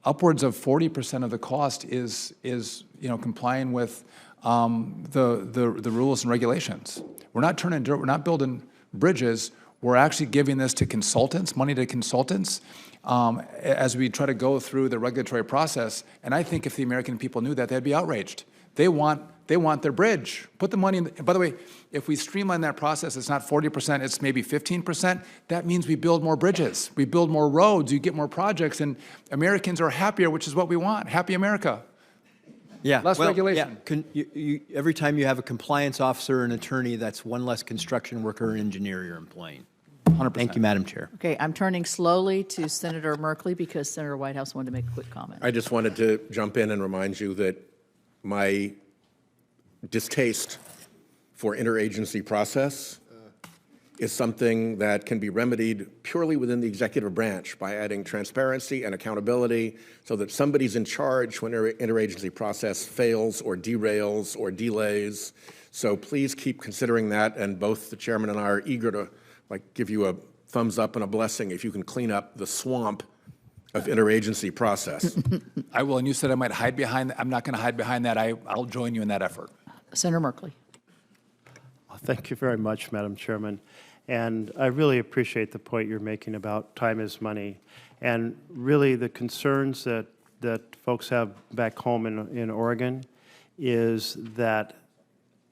upwards of 40% of the cost is complying with the rules and regulations. We're not turning dirt, we're not building bridges, we're actually giving this to consultants, money to consultants, as we try to go through the regulatory process. And I think if the American people knew that, they'd be outraged. They want their bridge. Put the money in. By the way, if we streamline that process, it's not 40%, it's maybe 15%. That means we build more bridges, we build more roads, you get more projects, and Americans are happier, which is what we want. Happy America. Yeah, Less regulation. Yeah. Every time you have a compliance officer or an attorney, that's one less construction worker or engineer you're employing. 100%. Thank you, Madam Chair. Okay, I'm turning slowly to Senator Merkley because Senator Whitehouse wanted to make a quick comment. I just wanted to jump in and remind you that my distaste for interagency process is something that can be remedied purely within the executive branch by adding transparency and accountability so that somebody's in charge when interagency process fails or derails or delays. So please keep considering that, and both the chairman and I are eager to give you a thumbs up and a blessing if you can clean up the swamp of interagency process. I will, and you said I might hide behind, I'm not going to hide behind that. I'll join you in that effort. Senator Merkley. Thank you very much, Madam Chairman. And I really appreciate the point you're making about time is money. And really the concerns that folks have back home in Oregon is that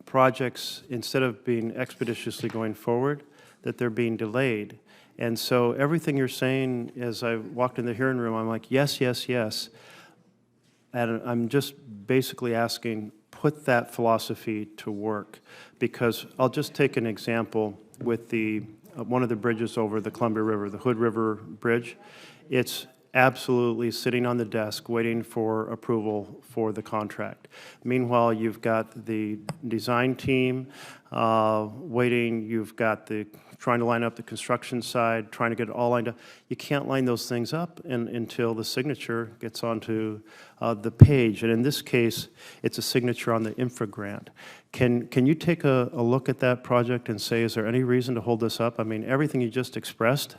projects, instead of being expeditiously going forward, that they're being delayed. And so everything you're saying, as I walked in the hearing room, I'm like, yes, yes, yes. And I'm just basically asking, put that philosophy to work. Because I'll just take an example with one of the bridges over the Columbia River, the Hood River Bridge. It's absolutely sitting on the desk waiting for approval for the contract. Meanwhile, you've got the design team waiting, you've got trying to line up the construction side, trying to get it all lined up. You can't line those things up until the signature gets onto the page. And in this case, it's a signature on the infra grant. Can you take a look at that project and say, is there any reason to hold this up? I mean, everything you just expressed,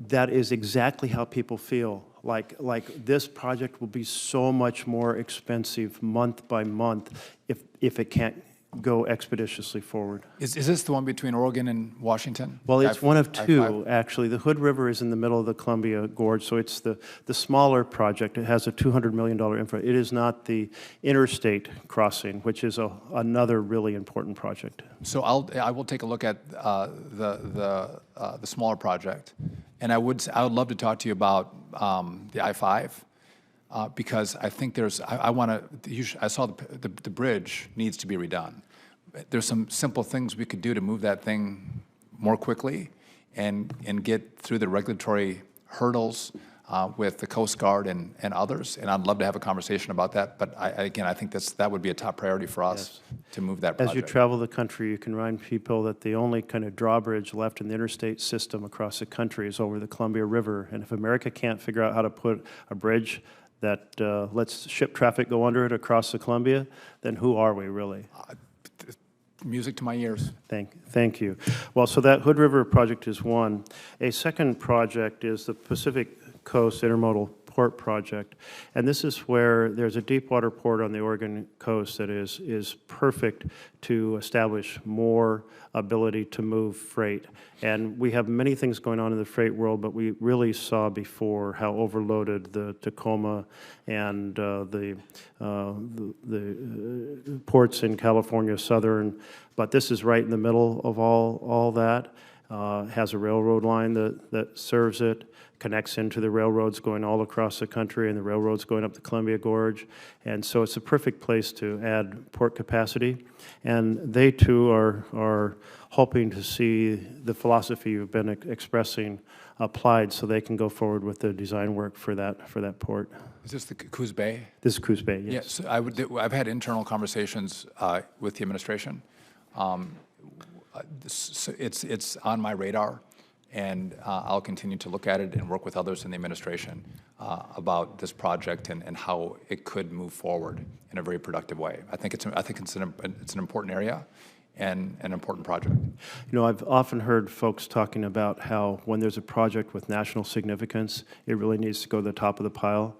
that is exactly how people feel. Like this project will be so much more expensive month by month if it can't go expeditiously forward. Is this the one between Oregon and Washington? Well, it's one of two, I-5? actually. The Hood River is in the middle of the Columbia Gorge, so it's the smaller project. It has a $200 million infra. It is not the interstate crossing, which is another really important project. So I will take a look at the smaller project, and I would love to talk to you about the I-5. Because I think I saw the bridge needs to be redone. There's some simple things we could do to move that thing more quickly and get through the regulatory hurdles with the Coast Guard and others. And I'd love to have a conversation about that. But again, I think that would be a top priority for us to move that project. As you travel the country, you can remind people that the only kind of drawbridge left in the interstate system across the country is over the Columbia River. And if America can't figure out how to put a bridge that lets ship traffic go under it across the Columbia, then who are we really? Music to my ears. Thank you. Well, so that Hood River project is one. A second project is the Pacific Coast Intermodal port project. And this is where there's a deep water port on the Oregon coast that is perfect to establish more ability to move freight. And we have many things going on in the freight world, but we really saw before how overloaded the Tacoma and the ports in California, Southern, but this is right in the middle of all that. Has a railroad line that serves it, connects into the railroads going all across the country and the railroads going up the Columbia Gorge. And so it's a perfect place to add port capacity. And they too are hoping to see the philosophy you've been expressing applied so they can go forward with the design work for that port. Is this the Coos Bay? This is Coos Bay, yes. Yes, I've had internal conversations with the administration. It's on my radar, and I'll continue to look at it and work with others in the administration about this project and how it could move forward in a very productive way. I think it's an important area and an important project. You know, I've often heard folks talking about how when there's a project with national significance, it really needs to go to the top of the pile.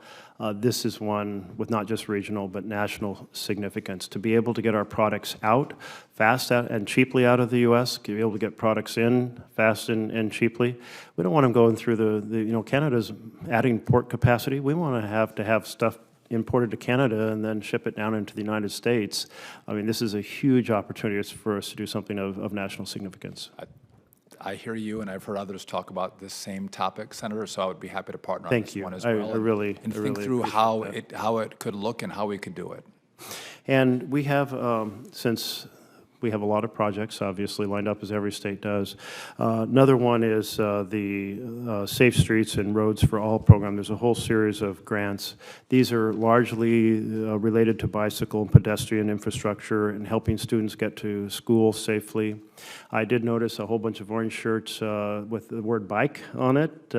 This is one with not just regional, but national significance. To be able to get our products out fast and cheaply out of the U.S., to be able to get products in fast and cheaply. We don't want them going through Canada's adding port capacity. We want to have stuff imported to Canada and then ship it down into the United States. I mean, this is a huge opportunity for us to do something of national significance. I hear you, and I've heard others talk about this same topic, Senator, so I would be happy to partner on Thank this you. one as well. I really think through how it could look and how we could do it. And we have, since we have a lot of projects, obviously, lined up as every state does. Another one is the Safe Streets and Roads for All program. There's a whole series of grants. These are largely related to bicycle and pedestrian infrastructure and helping students get to school safely. I did notice a whole bunch of orange shirts with the word bike on it.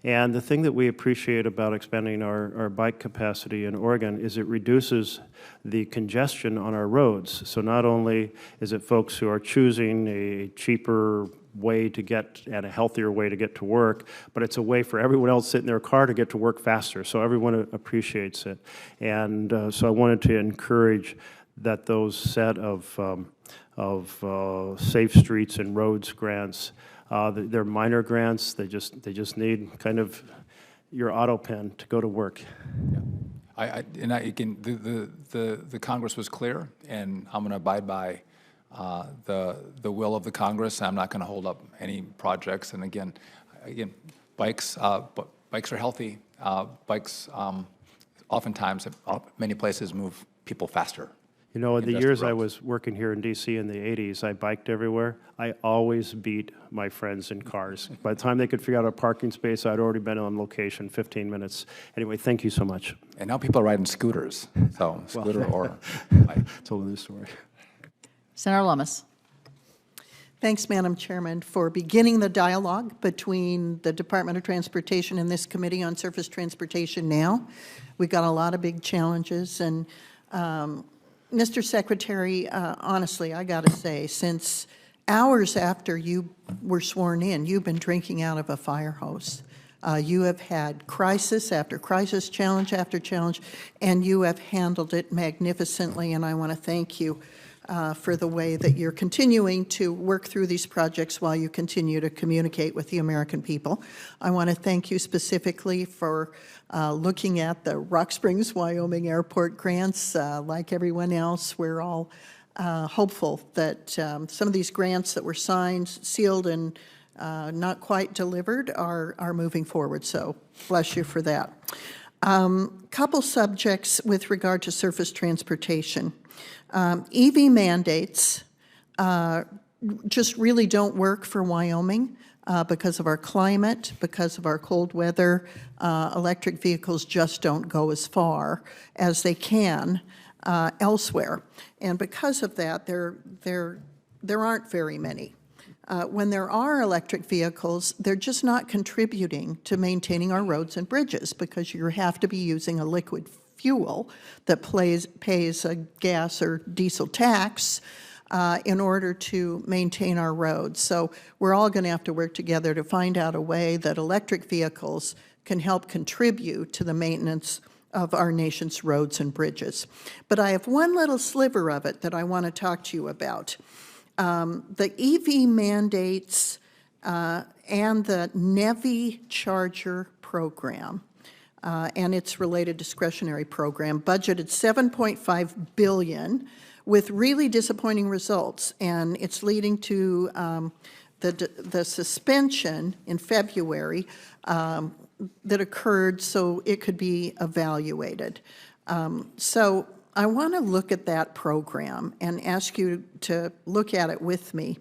And the thing that we appreciate about expanding our bike capacity in Oregon is it reduces the congestion on our roads. So not only is it folks who are choosing a cheaper way to get and a healthier way to get to work, but it's a way for everyone else sitting in their car to get to work faster. So everyone appreciates it. And so I wanted to encourage that those set of Safe Streets and Roads grants, they're minor grants. They just need kind of your auto pen to go to work. Yeah. Again, the Congress was clear, and I'm going to abide by the will of the Congress. I'm not going to hold up any projects. And again, bikes are healthy. Bikes oftentimes, many places move people faster. You know, in the years I was working here in D.C. in the 80s, I biked everywhere. I always beat my friends in cars. By the time they could figure out a parking space, I'd already been on location 15 minutes. Anyway, thank you so much. And now people are riding scooters, so scooter or bike. It's a whole new story. Senator Lummis. Thanks, Madam Chairman, for beginning the dialogue between the Department of Transportation and this Committee on Surface Transportation now. We've got a lot of big challenges, and Mr. Secretary, honestly, I got to say, since hours after you were sworn in, you've been drinking out of a fire hose. You have had crisis after crisis, challenge after challenge, and you have handled it magnificently, and I want to thank you for the way that you're continuing to work through these projects while you continue to communicate with the American people. I want to thank you specifically for looking at the Rock Springs, Wyoming Airport grants. Like everyone else, we're all hopeful that some of these grants that were signed, sealed, and not quite delivered are moving forward. So bless you for that. Couple subjects with regard to surface transportation. EV mandates just really don't work for Wyoming because of our climate, because of our cold weather. Electric vehicles just don't go as far as they can elsewhere. And because of that, there aren't very many. When there are electric vehicles, they're just not contributing to maintaining our roads and bridges because you have to be using a liquid fuel that pays a gas or diesel tax in order to maintain our roads. So we're all going to have to work together to find out a way that electric vehicles can help contribute to the maintenance of our nation's roads and bridges. But I have one little sliver of it that I want to talk to you about. The EV mandates and the NEVI charger program and its related discretionary program budgeted $7.5 billion with really disappointing results, and it's leading to the suspension in February that occurred so it could be evaluated. So I want to look at that program and ask you to look at it with me.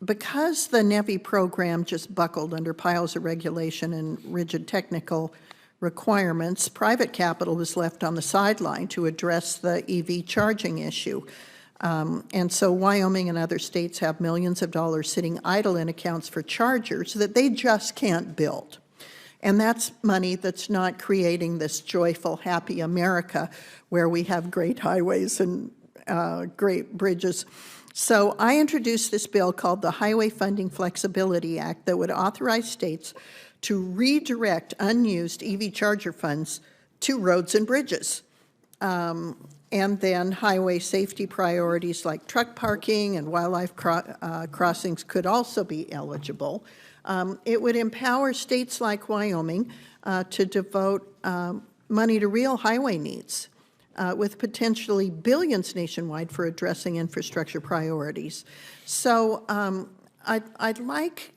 Because the NEVI program just buckled under piles of regulation and rigid technical requirements, private capital was left on the sideline to address the EV charging issue. And so Wyoming and other states have millions of dollars sitting idle in accounts for chargers that they just can't build. And that's money that's not creating this joyful, happy America where we have great highways and great bridges. So I introduced this bill called the Highway Funding Flexibility Act that would authorize states to redirect unused EV charger funds to roads and bridges. And then highway safety priorities like truck parking and wildlife crossings could also be eligible. It would empower states like Wyoming to devote money to real highway needs with potentially billions nationwide for addressing infrastructure priorities. So I'd like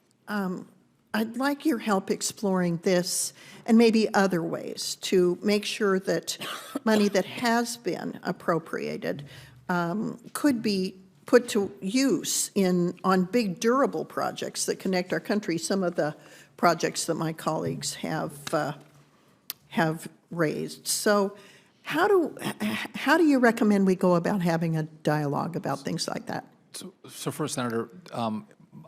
your help exploring this and maybe other ways to make sure that money that has been appropriated could be put to use on big durable projects that connect our country, some of the projects that my colleagues have raised. So how do you recommend we go about having a dialogue about things like that? So first, Senator,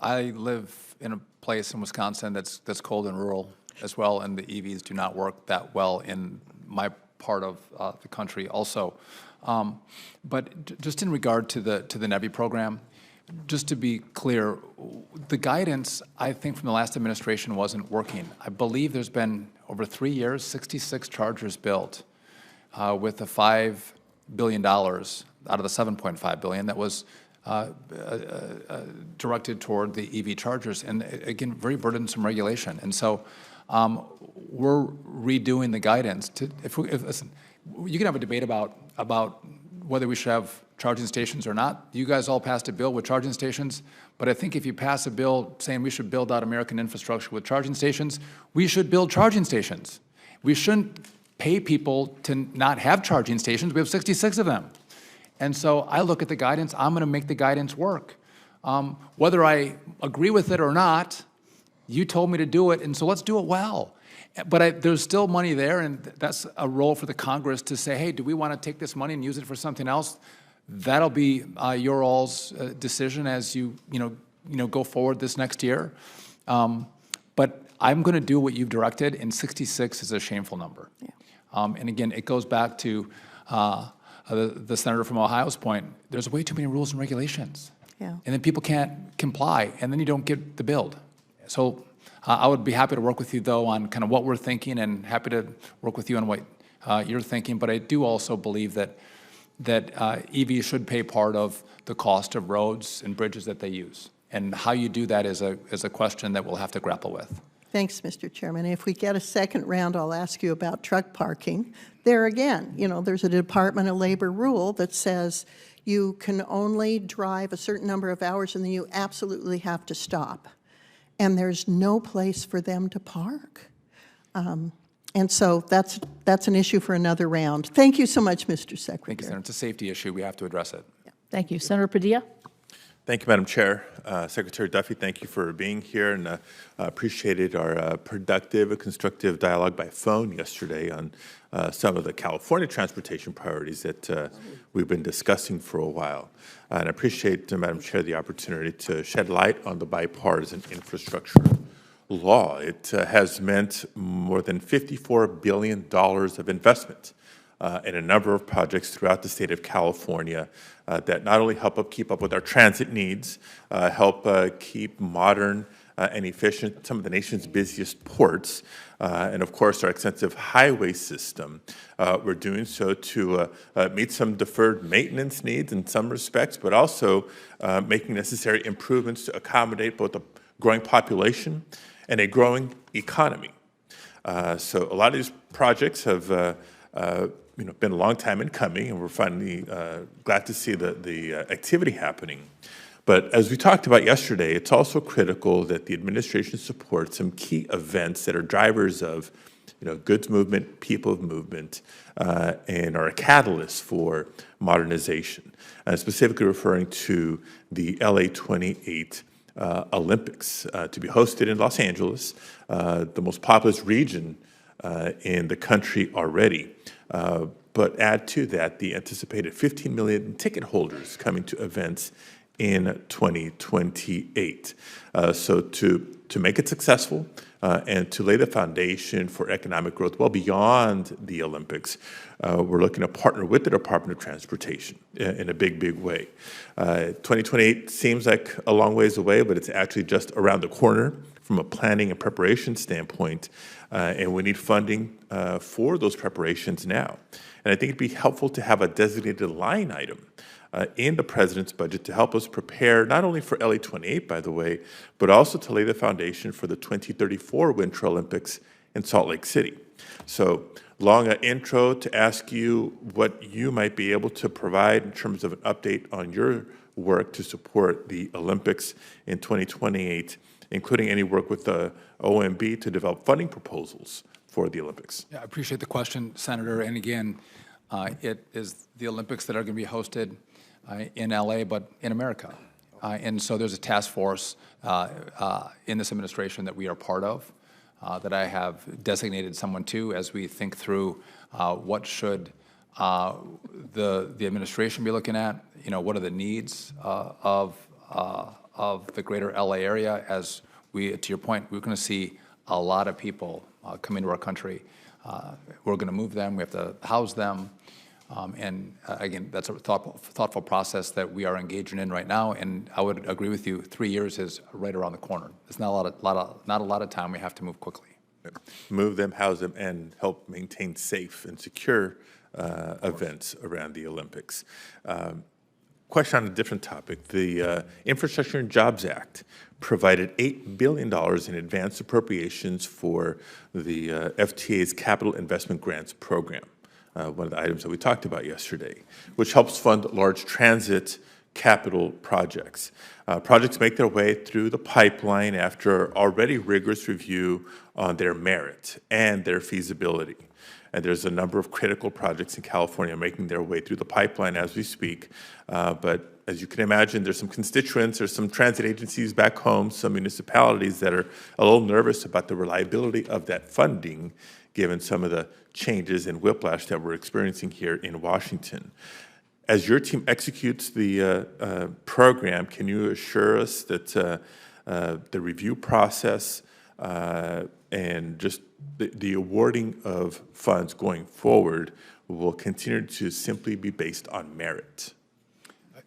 I live in a place in Wisconsin that's cold and rural as well, and the EVs do not work that well in my part of the country also. But just in regard to the NEVI program, just to be clear, the guidance, I think, from the last administration wasn't working. I believe there's been, over 3 years, 66 chargers built with the $5 billion out of the $7.5 billion that was directed toward the EV chargers, and again, very burdensome regulation. And so we're redoing the guidance. Listen, you can have a debate about whether we should have charging stations or not. You guys all passed a bill with charging stations, but I think if you pass a bill saying we should build out American infrastructure with charging stations, we should build charging stations. We shouldn't pay people to not have charging stations. We have 66 of them. And so I look at the guidance, I'm going to make the guidance work. Whether I agree with it or not, you told me to do it, and so let's do it well. But there's still money there, and that's a role for the Congress to say, hey, do we want to take this money and use it for something else? That'll be your all's decision as you go forward this next year. But I'm going to do what you've directed, and 66 is a shameful number. Yeah. And again, it goes back to the senator from Ohio's point. There's way too many rules and regulations. Yeah. And then people can't comply, and then you don't get the build. So I would be happy to work with you, though, on kind of what we're thinking, and happy to work with you on what you're thinking. But I do also believe that EVs should pay part of the cost of roads and bridges that they use. And how you do that is a question that we'll have to grapple with. Thanks, Mr. Chairman. If we get a second round, I'll ask you about truck parking. There again, there's a Department of Labor rule that says you can only drive a certain number of hours and then you absolutely have to stop. And there's no place for them to park. And so that's an issue for another round. Thank you so much, Mr. Secretary. Thank you, Senator. It's a safety issue. We have to address it. Yeah. Thank you. Senator Padilla? Thank you, Madam Chair. Secretary Duffy, thank you for being here, and appreciated our productive, constructive dialogue by phone yesterday on some of the California transportation priorities that we've been discussing for a while. And I appreciate, Madam Chair, the opportunity to shed light on the bipartisan infrastructure law. It has meant more than $54 billion of investment in a number of projects throughout the state of California that not only help keep up with our transit needs, help keep modern and efficient some of the nation's busiest ports, and of course our extensive highway system. We're doing so to meet some deferred maintenance needs in some respects, but also making necessary improvements to accommodate both a growing population and a growing economy. So a lot of these projects have been a long time in coming, and we're finally glad to see the activity happening. But as we talked about yesterday, it's also critical that the administration supports some key events that are drivers of goods movement, people movement, and are a catalyst for modernization, specifically referring to the LA 28 Olympics to be hosted in Los Angeles, the most populous region in the country already. But add to that the anticipated 15 million ticket holders coming to events in 2028. So to make it successful and to lay the foundation for economic growth well beyond the Olympics, we're looking to partner with the Department of Transportation in a big, big way. 2028 seems like a long ways away, but it's actually just around the corner from a planning and preparation standpoint, and we need funding for those preparations now. And I think it'd be helpful to have a designated line item in the president's budget to help us prepare not only for LA 28, by the way, but also to lay the foundation for the 2034 Winter Olympics in Salt Lake City. So long an intro to ask you what you might be able to provide in terms of an update on your work to support the Olympics in 2028, including any work with the OMB to develop funding proposals for the Olympics. Yeah, I appreciate the question, Senator. And again, it is the Olympics that are going to be hosted in LA, but in America. And so there's a task force in this administration that we are part of, that I have designated someone to as we think through what should the administration be looking at, what are the needs of the greater LA area. As we, to your point, we're going to see a lot of people come into our country. We're going to move them, we have to house them. And again, that's a thoughtful process that we are engaging in right now. And I would agree with you, 3 years is right around the corner. It's not a lot of time. We have to move quickly. Move them, house them, and help maintain safe and secure events around the Olympics. Question on a different topic. The Infrastructure and Jobs Act provided $8 billion in advanced appropriations for the FTA's Capital Investment Grants Program. One of the items that we talked about yesterday, which helps fund large transit capital projects. Projects make their way through the pipeline after already rigorous review on their merit and their feasibility. And there's a number of critical projects in California making their way through the pipeline as we speak. But as you can imagine, there's some constituents, there's some transit agencies back home, some municipalities that are a little nervous about the reliability of that funding, given some of the changes and whiplash that we're experiencing here in Washington. As your team executes the program, can you assure us that the review process and just the awarding of funds going forward will continue to simply be based on merit?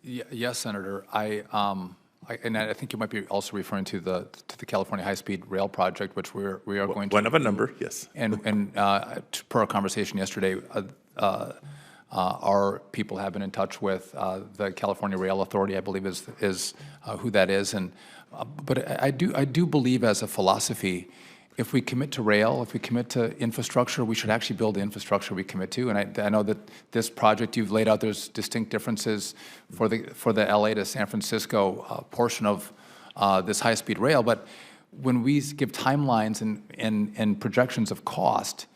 Yes, Senator. And I think you might be also referring to the California high-speed rail project, which we are going to. One of a number, yes. And per our conversation yesterday, our people have been in touch with the California Rail Authority, I believe is who that is. And but I do believe, as a philosophy, if we commit to rail, if we commit to infrastructure, we should actually build the infrastructure we commit to. And I know that this project you've laid out, there's distinct differences for the LA to San Francisco portion of this high-speed rail. But when we give timelines and projections of cost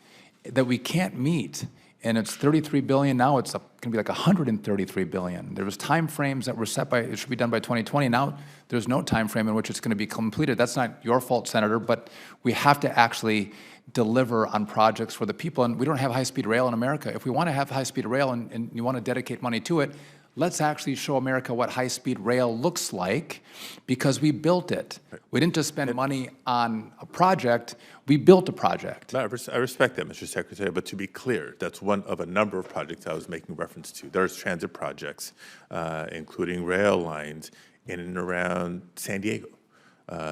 that we can't meet, and it's $33 billion now, it's going to be like $133 billion. There was time frames that were set by, it should be done by 2020. Now there's no time frame in which it's going to be completed. That's not your fault, Senator, but we have to actually deliver on projects for the people. And we don't have high-speed rail in America. If we want to have high-speed rail and you want to dedicate money to it, let's actually show America what high-speed rail looks like, because we built it. We didn't just spend money on a project, we built a project. No, I respect that, Mr. Secretary, but to be clear, that's one of a number of projects I was making reference to. There's transit projects, including rail lines in and around San Diego,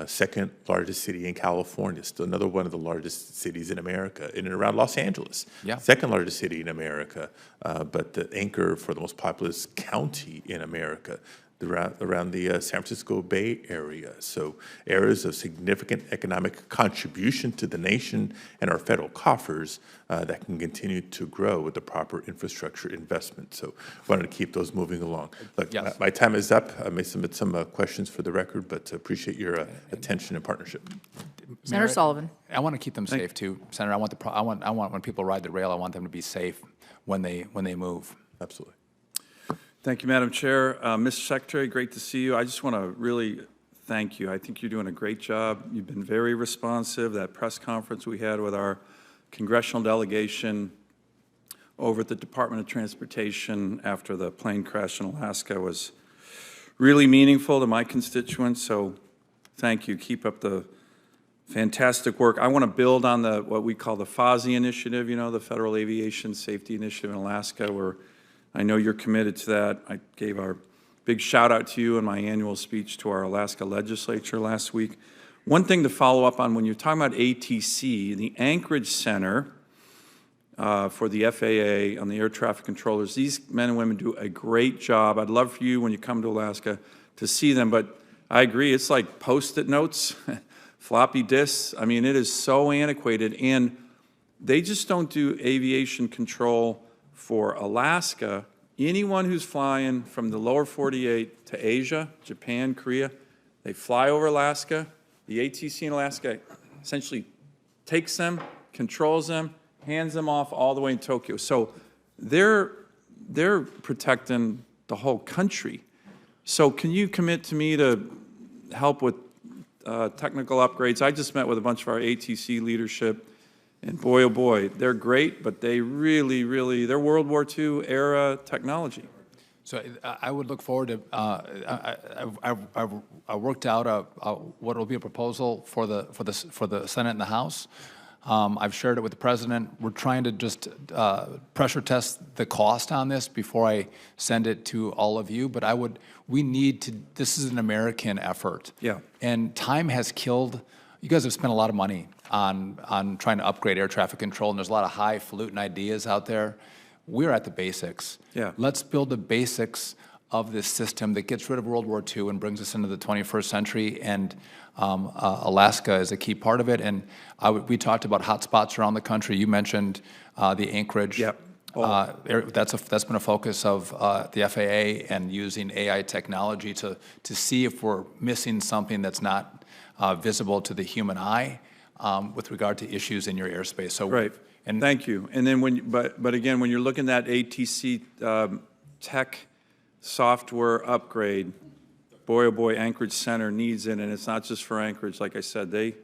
second largest city in California, still another one of the largest cities in America, in and around Los Angeles. Yeah. Second largest city in America, but the anchor for the most populous county in America, around the San Francisco Bay Area. So areas of significant economic contribution to the nation and our federal coffers that can continue to grow with the proper infrastructure investment. So wanted to keep those moving along. Look, Yes. my time is up. I may submit some questions for the record, but appreciate your attention and partnership. Senator Merritt, Sullivan. I want to keep them safe too, Senator. I want when people ride the rail, I want them to be safe when they move. Absolutely. Thank you, Madam Chair. Mr. Secretary, great to see you. I just want to really thank you. I think you're doing a great job. You've been very responsive. That press conference we had with our congressional delegation over at the Department of Transportation after the plane crash in Alaska was really meaningful to my constituents. So thank you. Keep up the fantastic work. I want to build on what we call the FASI initiative, the Federal Aviation Safety Initiative in Alaska, where I know you're committed to that. I gave our big shout out to you in my annual speech to our Alaska legislature last week. One thing to follow up on when you're talking about ATC, the Anchorage Center for the FAA on the air traffic controllers, these men and women do a great job. I'd love for you when you come to Alaska to see them, but I agree, it's like Post-it notes, floppy disks. I mean, it is so antiquated, and they just don't do aviation control for Alaska. Anyone who's flying from the lower 48 to Asia, Japan, Korea, they fly over Alaska. The ATC in Alaska essentially takes them, controls them, hands them off all the way in Tokyo. So they're protecting the whole country. So can you commit to me to help with technical upgrades? I just met with a bunch of our ATC leadership, and boy, oh boy, they're great, but they really, they're World War II era technology. So I would look forward to. I worked out what will be a proposal for the Senate and the House. I've shared it with the president. We're trying to just pressure test the cost on this before I send it to all of you. But we need to. This is an American effort. Yeah. And time has killed. You guys have spent a lot of money on trying to upgrade air traffic control, and there's a lot of highfalutin ideas out there. We're at the basics. Yeah. Let's build the basics of this system that gets rid of World War II and brings us into the 21st century, and Alaska is a key part of it. And we talked about hotspots around the country. You mentioned the Anchorage. Yep. That's been a focus of the FAA, and using AI technology to see if we're missing something that's not visible to the human eye with regard to issues in your airspace. So right. And thank you. And then but again, when you're looking at ATC tech software upgrade, boy oh boy, Anchorage Center needs it, and it's not just for Anchorage. Like I said, they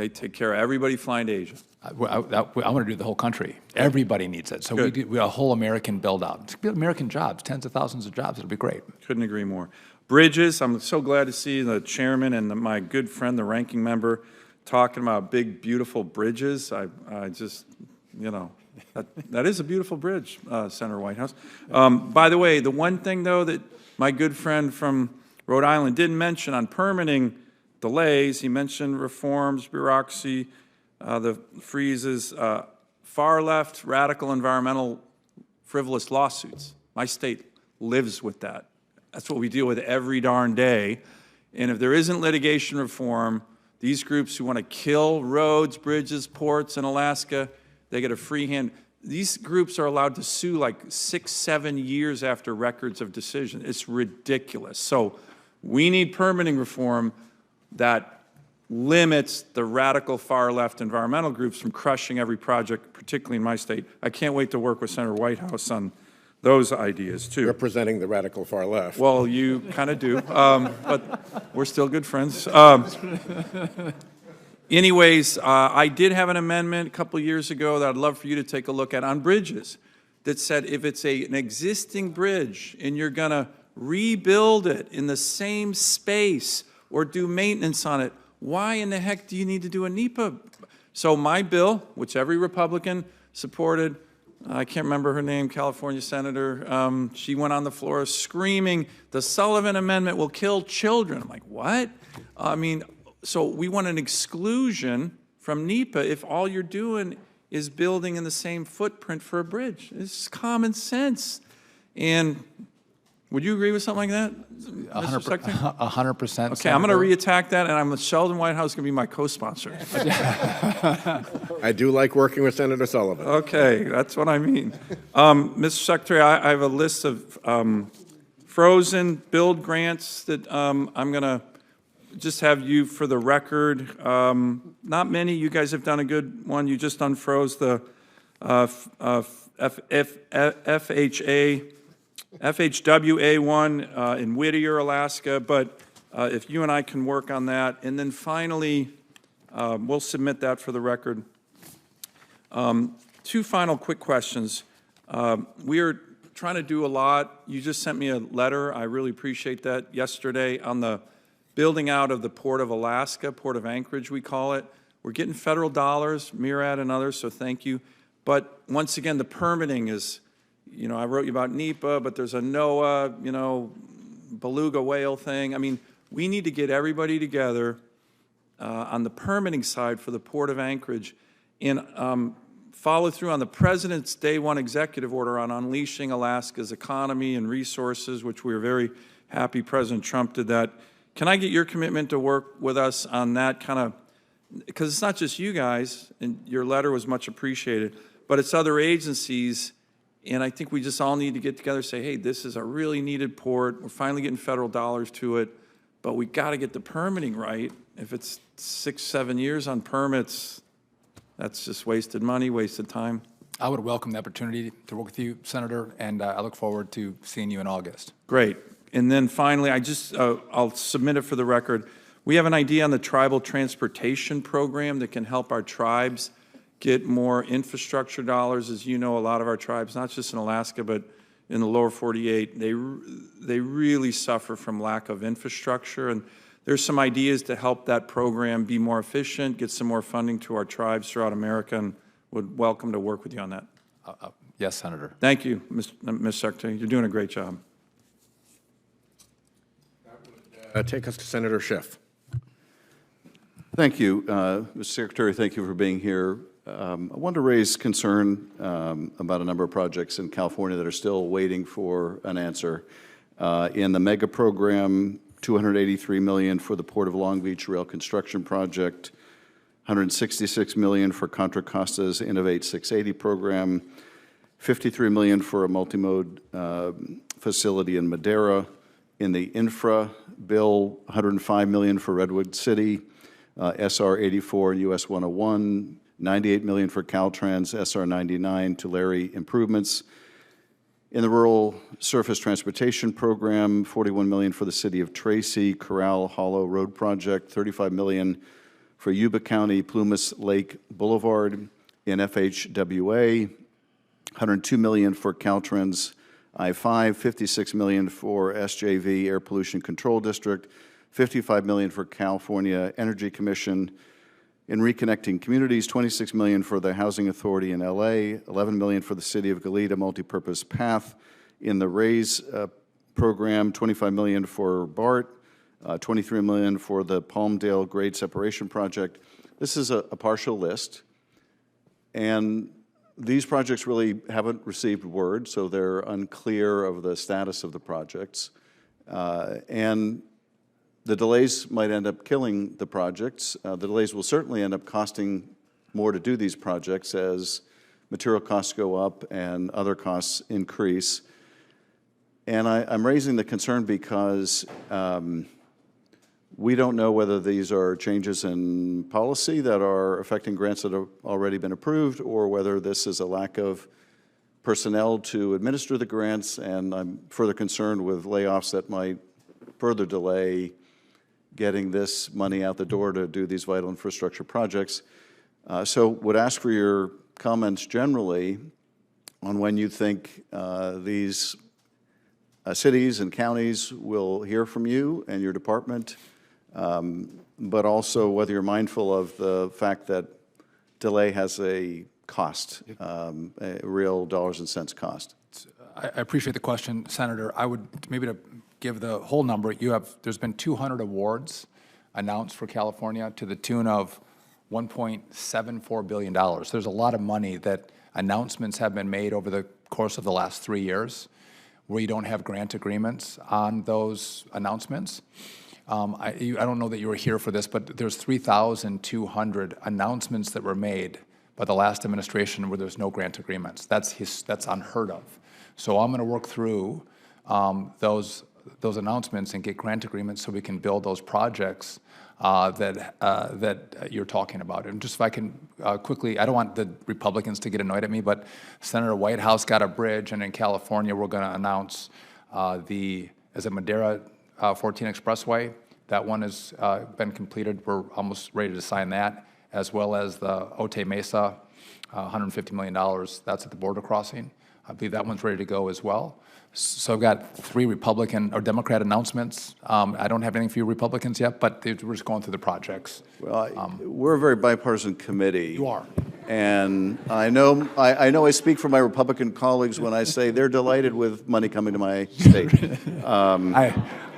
take care of everybody flying to Asia. I want to do the whole country. Everybody needs it. So we a whole American build-out. American jobs, tens of thousands of jobs. It'll be great. Couldn't agree more. Bridges, I'm so glad to see the chairman and my good friend, the ranking member, talking about big, beautiful bridges. I just, that is a beautiful bridge, Senator Whitehouse. By the way, the one thing, though, that my good friend from Rhode Island didn't mention on permitting delays, he mentioned reforms, bureaucracy, the freezes, far left, radical, environmental, frivolous lawsuits. My state lives with that. That's what we deal with every darn day. And if there isn't litigation reform, these groups who want to kill roads, bridges, ports in Alaska, they get a free hand. These groups are allowed to sue like 6, 7 years after records of decision. It's ridiculous. So we need permitting reform that limits the radical far-left environmental groups from crushing every project, particularly in my state. I can't wait to work with Senator Whitehouse on those ideas, too. Representing the radical far left. Well, you kind of do, but we're still good friends. Anyways, I did have an amendment a couple years ago that I'd love for you to take a look at on bridges that said if it's an existing bridge and you're going to rebuild it in the same space or do maintenance on it, why in the heck do you need to do a NEPA? So my bill, which every Republican supported, I can't remember her name, California senator. She went on the floor screaming, the Sullivan Amendment will kill children. I'm like, what? I mean, so we want an exclusion from NEPA if all you're doing is building in the same footprint for a bridge. It's common sense. And would you agree with something like that, Mr. Secretary? 100%. Okay, I'm going to re-attack that, and Sheldon Whitehouse is going to be my co-sponsor. I do like working with Senator Sullivan. Okay, that's what I mean. Mr. Secretary, I have a list of frozen build grants that I'm going to just have you for the record. Not many. You guys have done a good one. You just unfroze the FHWA one in Whittier, Alaska. But if you and I can work on that. And then finally, we'll submit that for the record. Two final quick questions. We are trying to do a lot. You just sent me a letter. I really appreciate that yesterday on the building out of the Port of Alaska, Port of Anchorage, we call it. We're getting federal dollars, MIRAD and others, so thank you. But once again, the permitting is, you know, I wrote you about NEPA, but there's a NOAA, you know, beluga whale thing. I mean, we need to get everybody together on the permitting side for the Port of Anchorage and follow through on the President's Day 1 executive order on unleashing Alaska's economy and resources, which we are very happy President Trump did that. Can I get your commitment to work with us on that kind of, because it's not just you guys, and your letter was much appreciated, but it's other agencies, and I think we just all need to get together and say, hey, this is a really needed port. We're finally getting federal dollars to it, but we got to get the permitting right. If it's 6-7 years on permits, that's just wasted money, wasted time. I would welcome the opportunity to work with you, Senator, and I look forward to seeing you in August. Great. And then finally, I'll submit it for the record. We have an idea on the tribal transportation program that can help our tribes get more infrastructure dollars. As you know, a lot of our tribes, not just in Alaska, but in the lower 48, they really suffer from lack of infrastructure. And there's some ideas to help that program be more efficient, get some more funding to our tribes throughout America, and would welcome to work with you on that. Yes, Senator. Thank you, Ms. Secretary. You're doing a great job. Take us to Senator Schiff. Thank you, Mr. Secretary. Thank you for being here. I want to raise concern about a number of projects in California that are still waiting for an answer. In the mega program, $283 million for the Port of Long Beach rail construction project, $166 million for Contra Costa's Innovate 680 program, $53 million for a multimode facility in Madera. In the infra bill, $105 million for Redwood City, SR 84 and US 101, $98 million for Caltrans, SR 99, Tulare improvements. In the rural surface transportation program, $41 million for the city of Tracy, Corral Hollow Road project, $35 million for Yuba County, Plumas Lake Boulevard. In FHWA, $102 million for Caltrans I-5, $56 million for SJV Air Pollution Control District, $55 million for California Energy Commission. In reconnecting communities, $26 million for the Housing Authority in LA, $11 million for the City of Goleta Multipurpose Path. In the RAISE program, $25 million for BART, $23 million for the Palmdale Grade Separation Project. This is a partial list, and these projects really haven't received word, so they're unclear of the status of the projects. And the delays might end up killing the projects. The delays will certainly end up costing more to do these projects as material costs go up and other costs increase. And I'm raising the concern because we don't know whether these are changes in policy that are affecting grants that have already been approved, or whether this is a lack of personnel to administer the grants, and I'm further concerned with layoffs that might further delay getting this money out the door to do these vital infrastructure projects. So would ask for your comments generally on when you think these cities and counties will hear from you and your department, but also whether you're mindful of the fact that delay has a cost, real dollars and cents cost? I appreciate the question, Senator. I would, maybe to give the whole number, there's been 200 awards announced for California to the tune of $1.74 billion. There's a lot of money that announcements have been made over the course of the last 3 years where you don't have grant agreements on those announcements. I don't know that you were here for this, but there's 3,200 announcements that were made by the last administration where there's no grant agreements. That's unheard of. So I'm going to work through those announcements and get grant agreements so we can build those projects that you're talking about. And just if I can quickly, I don't want the Republicans to get annoyed at me, but Senator Whitehouse got a bridge, and in California we're going to announce is it Madera 14 Expressway? That one has been completed. We're almost ready to sign that, as well as the Otay Mesa, $150 million. That's at the border crossing. I believe that one's ready to go as well. So I've got 3 Republican or Democrat announcements. I don't have anything for you Republicans yet, but we're just going through the projects. Well, we're a very bipartisan committee. You are. And I know I speak for my Republican colleagues when I say they're delighted with money coming to my state.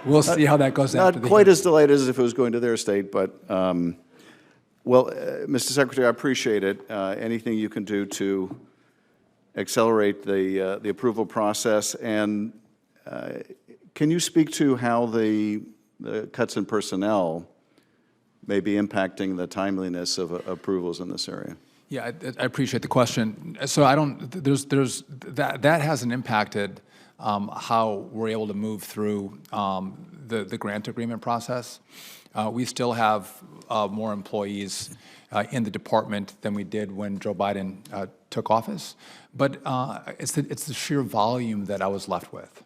We'll see how that goes after the Not quite hearing. as delighted as if it was going to their state, but, well, Mr. Secretary, I appreciate it. Anything you can do to accelerate the approval process, and can you speak to how the cuts in personnel may be impacting the timeliness of approvals in this area? Yeah, I appreciate the question. So that hasn't impacted how we're able to move through the grant agreement process. We still have more employees in the department than we did when Joe Biden took office, but it's the sheer volume that I was left with.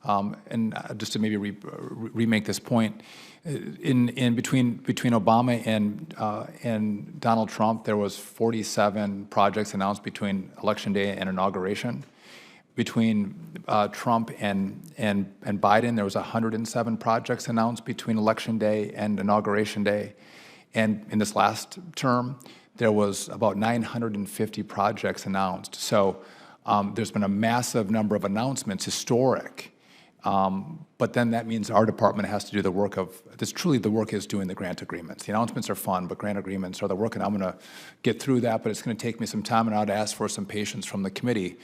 And just to maybe remake this point, in between Obama and Donald Trump, there was 47 projects announced between Election Day and inauguration. Between Trump and Biden, there was 107 projects announced between Election Day and Inauguration Day. And in this last term, there was about 950 projects announced. So there's been a massive number of announcements, historic. But then that means our department has to do the work of, truly the work is doing the grant agreements. The announcements are fun, but grant agreements are the work, and I'm going to get through that, but it's going to take me some time, and I'd ask for some patience from the committee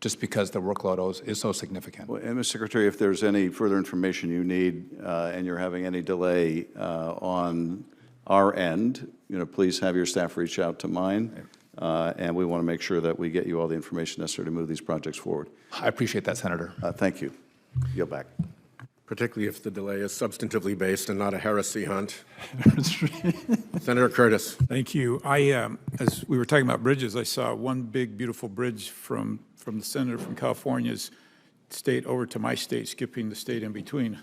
just because the workload is so significant. Well, and Mr. Secretary, if there's any further information you need and you're having any delay on our end, please have your staff reach out to mine, and we want to make sure that we get you all the information necessary to move these projects forward. I appreciate that, Senator. Thank you. Yield back. Particularly if the delay is substantively based and not a heresy hunt. Senator Curtis. Thank you. As we were talking about bridges, I saw one big, beautiful bridge from the senator from California's state over to my state, skipping the state in between.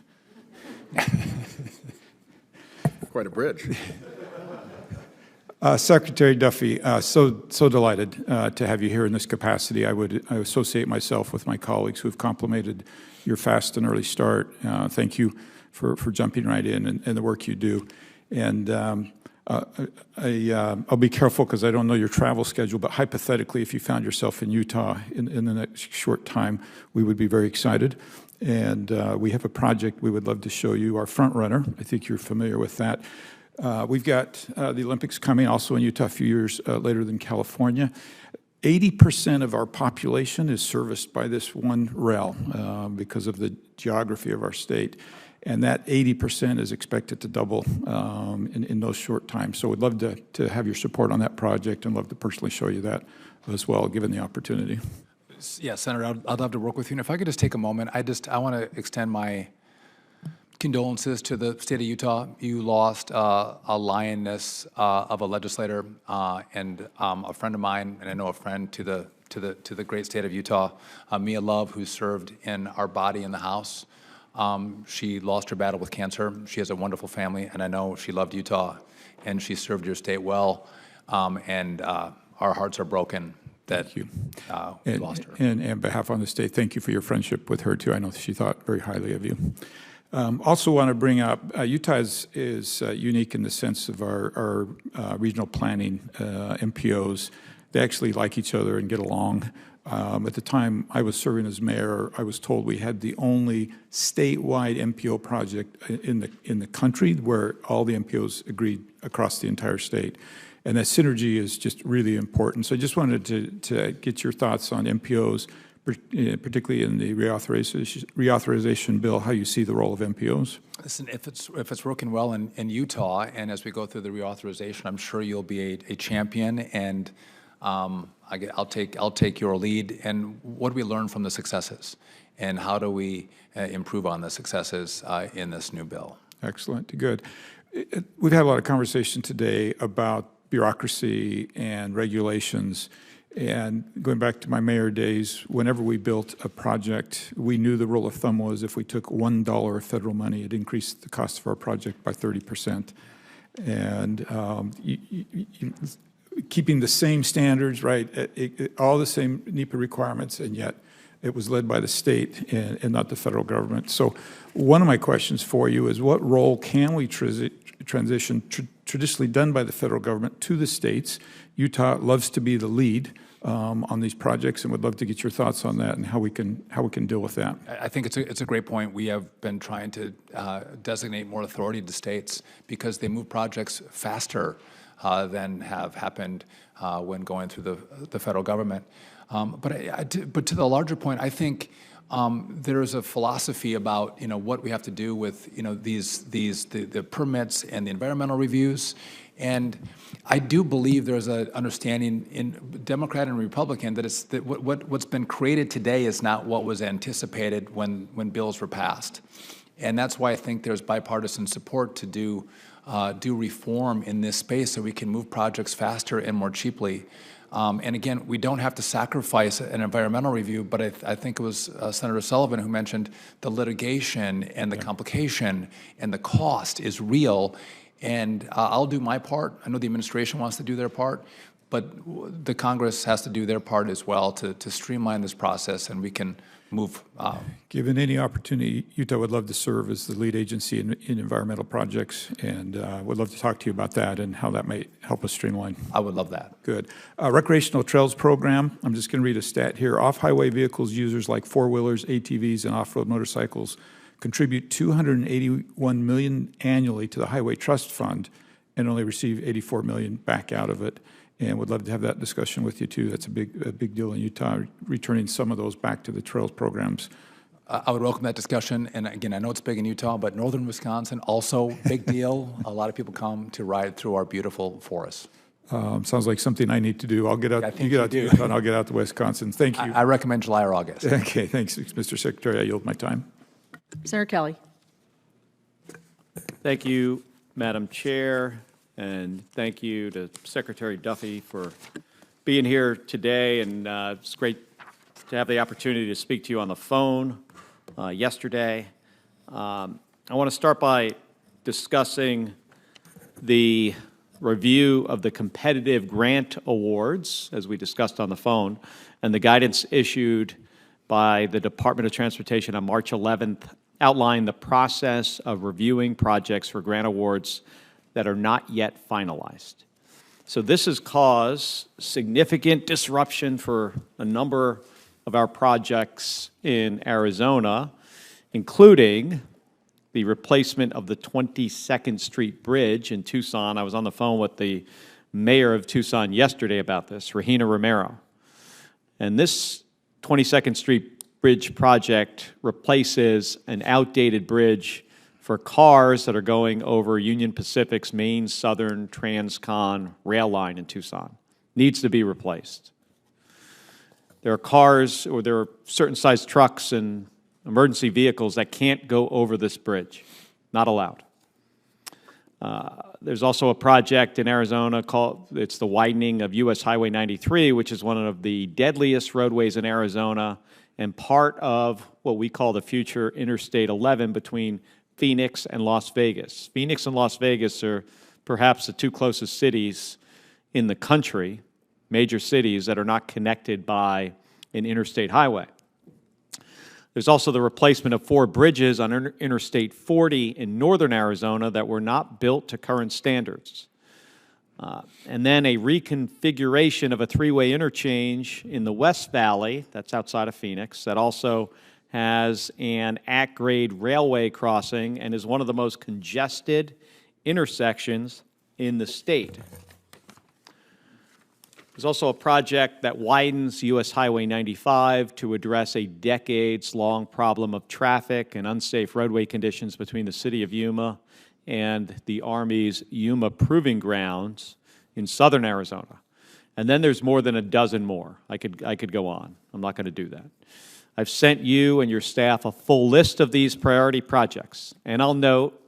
Quite a bridge. Secretary Duffy, so delighted to have you here in this capacity. I associate myself with my colleagues who have complimented your fast and early start. Thank you for jumping right in and the work you do. And I'll be careful because I don't know your travel schedule, but hypothetically, if you found yourself in Utah in the next short time, we would be very excited. And we have a project we would love to show you, our front runner. I think you're familiar with that. We've got the Olympics coming also in Utah a few years later than California. 80% of our population is serviced by this one rail because of the geography of our state. And that 80% is expected to double in those short times. So we'd love to have your support on that project and love to personally show you that as well, given the opportunity. Yeah, Senator, I'd love to work with you. And if I could just take a moment, I want to extend my condolences to the state of Utah. You lost a lioness of a legislator and a friend of mine, and I know a friend to the great state of Utah, Mia Love, who served in our body in the House. She lost her battle with cancer. She has a wonderful family, and I know she loved Utah, and she served your state well. And our hearts are broken that we lost her. And on behalf of the state, thank you for your friendship with her, too. I know she thought very highly of you. Also want to bring up, Utah is unique in the sense of our regional planning MPOs. They actually like each other and get along. At the time I was serving as mayor, I was told we had the only statewide MPO project in the country where all the MPOs agreed across the entire state. And that synergy is just really important. So I just wanted to get your thoughts on MPOs, particularly in the reauthorization bill, how you see the role of MPOs. Listen, if it's working well in Utah, and as we go through the reauthorization, I'm sure you'll be a champion, and I'll take your lead. And what do we learn from the successes, and how do we improve on the successes in this new bill? Excellent, good. We've had a lot of conversation today about bureaucracy and regulations. And going back to my mayor days, whenever we built a project, we knew the rule of thumb was if we took $1 of federal money, it increased the cost of our project by 30%. And keeping the same standards, right, all the same NEPA requirements, and yet it was led by the state and not the federal government. So one of my questions for you is, what role can we transition traditionally done by the federal government to the states? Utah loves to be the lead on these projects, and would love to get your thoughts on that and how we can deal with that. I think it's a great point. We have been trying to designate more authority to states because they move projects faster than have happened when going through the federal government. But to the larger point, I think there is a philosophy about what we have to do with the permits and the environmental reviews. And I do believe there's an understanding in Democrat and Republican that what's been created today is not what was anticipated when bills were passed. And that's why I think there's bipartisan support to do reform in this space so we can move projects faster and more cheaply. And again, we don't have to sacrifice an environmental review, but I think it was Senator Sullivan who mentioned the litigation and the complication and the cost is real. And I'll do my part. I know the administration wants to do their part, but the Congress has to do their part as well to streamline this process, and we can move. Given any opportunity, Utah would love to serve as the lead agency in environmental projects, and would love to talk to you about that and how that may help us streamline. I would love that. Good. Recreational Trails Program, I'm just going to read a stat here. Off-highway vehicles users like four-wheelers, ATVs, and off-road motorcycles contribute $281 million annually to the Highway Trust Fund and only receive $84 million back out of it. And would love to have that discussion with you too. That's a big deal in Utah, returning some of those back to the trails programs. I would welcome that discussion. And again, I know it's big in Utah, but northern Wisconsin, also big deal. A lot of people come to ride through our beautiful forests. Sounds like something I need to do. I'll get out. You get out to Utah, and I'll get out to Wisconsin. Thank you. I recommend July or August. Okay, thanks, Mr. Secretary. I yield my time. Senator Kelly. Thank you, Madam Chair, and thank you to Secretary Duffy for being here today. And it's great to have the opportunity to speak to you on the phone yesterday. I want to start by discussing the review of the competitive grant awards, as we discussed on the phone, and the guidance issued by the Department of Transportation on March 11th outlined the process of reviewing projects for grant awards that are not yet finalized. So this has caused significant disruption for a number of our projects in Arizona, including the replacement of the 22nd Street Bridge in Tucson. I was on the phone with the mayor of Tucson yesterday about this, Regina Romero. And this 22nd Street Bridge project replaces an outdated bridge for cars that are going over Union Pacific's main Southern Transcon rail line in Tucson. Needs to be replaced. There are cars, or there are certain size trucks and emergency vehicles that can't go over this bridge. Not allowed. There's also a project in Arizona called, it's the widening of US Highway 93, which is one of the deadliest roadways in Arizona and part of what we call the future Interstate 11 between Phoenix and Las Vegas. Phoenix and Las Vegas are perhaps the two closest cities in the country, major cities that are not connected by an interstate highway. There's also the replacement of 4 bridges on Interstate 40 in northern Arizona that were not built to current standards. And then a reconfiguration of a three-way interchange in the West Valley, that's outside of Phoenix, that also has an at-grade railway crossing and is one of the most congested intersections in the state. There's also a project that widens U.S. Highway 95 to address a decades-long problem of traffic and unsafe roadway conditions between the city of Yuma and the Army's Yuma Proving Grounds in southern Arizona. And then there's more than a dozen more. I could go on. I'm not going to do that. I've sent you and your staff a full list of these priority projects, and I'll note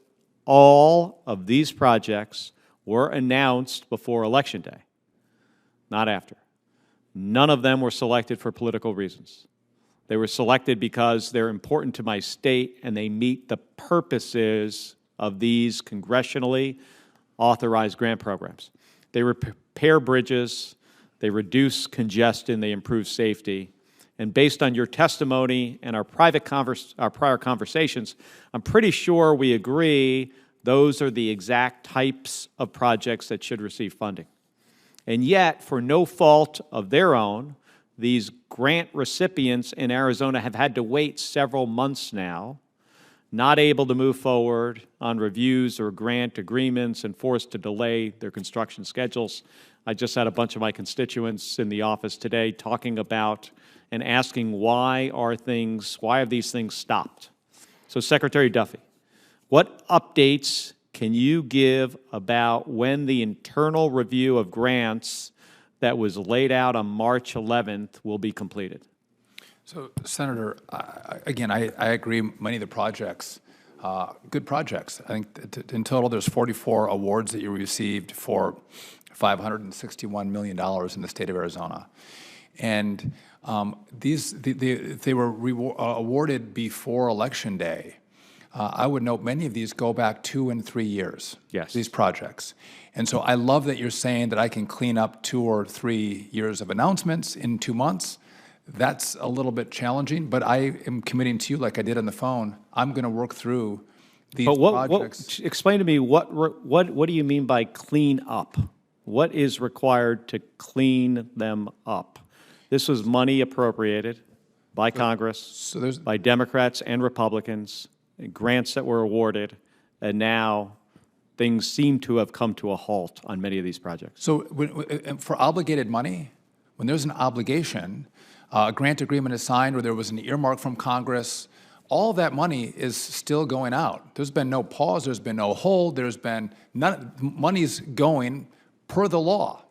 all of these projects were announced before Election Day, not after. None of them were selected for political reasons. They were selected because they're important to my state and they meet the purposes of these congressionally authorized grant programs. They repair bridges, they reduce congestion, they improve safety. And based on your testimony and our prior conversations, I'm pretty sure we agree those are the exact types of projects that should receive funding. And yet, for no fault of their own, these grant recipients in Arizona have had to wait several months now, not able to move forward on reviews or grant agreements and forced to delay their construction schedules. I just had a bunch of my constituents in the office today talking about and asking why have these things stopped? So Secretary Duffy, what updates can you give about when the internal review of grants that was laid out on March 11th will be completed? So, Senator, again, I agree many of the projects, good projects. I think in total there's 44 awards that you received for $561 million in the state of Arizona. And they were awarded before Election Day. I would note many of these go back 2 and 3 years, yes, these projects. And so I love that you're saying that I can clean up 2 or 3 years of announcements in 2 months. That's a little bit challenging, but I am committing to you, like I did on the phone, I'm going to work through these projects. Explain to me, what do you mean by clean up? What is required to clean them up? This was money appropriated by Congress, by Democrats and Republicans, grants that were awarded, and now things seem to have come to a halt on many of these projects. So for obligated money, when there's an obligation, a grant agreement is signed or there was an earmark from Congress, all that money is still going out. There's been no pause, there's been no hold, there's been none, money's going per the law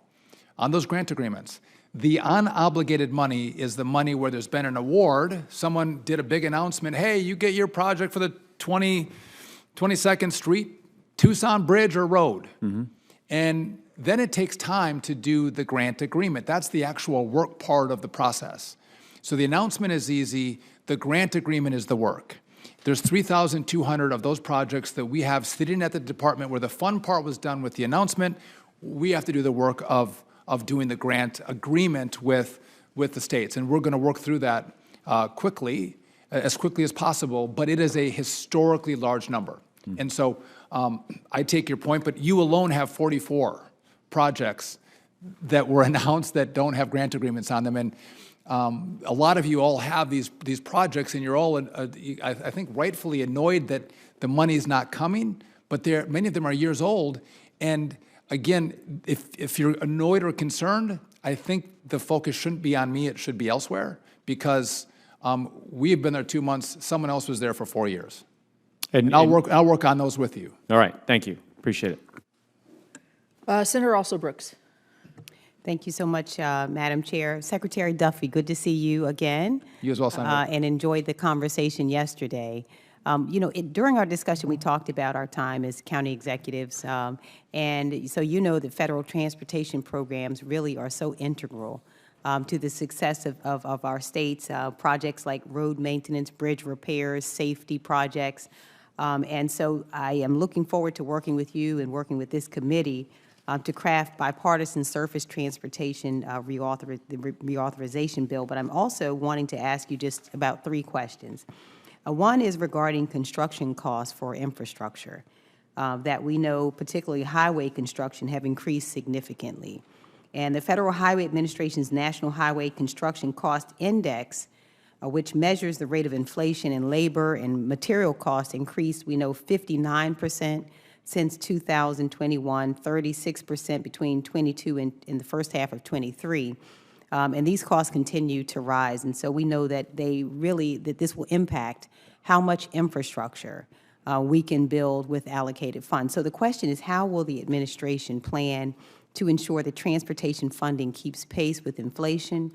on those grant agreements. The unobligated money is the money where there's been an award, someone did a big announcement, hey, you get your project for the 22nd Street, Tucson Bridge or Road. Mm-hmm. And then it takes time to do the grant agreement. That's the actual work part of the process. So the announcement is easy, the grant agreement is the work. There's 3,200 of those projects that we have sitting at the department where the fun part was done with the announcement. We have to do the work of doing the grant agreement with the states. And we're going to work through that quickly, as quickly as possible, but it is a historically large number. Mm-hmm. And so I take your point, but you alone have 44 projects that were announced that don't have grant agreements on them. And a lot of you all have these projects, and you're all, I think, rightfully annoyed that the money's not coming, but many of them are years old. And again, if you're annoyed or concerned, I think the focus shouldn't be on me, it should be elsewhere, because we've been there 2 months, someone else was there for 4 years. And I'll work on those with you. All right, thank you, appreciate it. Senator Also Brooks. Thank you so much, Madam Chair. Secretary Duffy, good to see you again. You as well, Senator. And enjoyed the conversation yesterday. During our discussion, we talked about our time as county executives, and so you know that federal transportation programs really are so integral to the success of our states. Projects like road maintenance, bridge repairs, safety projects, and so I am looking forward to working with you and working with this committee to craft bipartisan surface transportation reauthorization bill. But I'm also wanting to ask you just about 3 questions. One is regarding construction costs for infrastructure. that we know, particularly highway construction, have increased significantly. And the Federal Highway Administration's National Highway Construction Cost Index, which measures the rate of inflation in labor and material costs, increased, we know, 59% since 2021, 36% between 22 and in the first half of 23. And these costs continue to rise. And so we know that that this will impact how much infrastructure we can build with allocated funds. So the question is, how will the administration plan to ensure that transportation funding keeps pace with inflation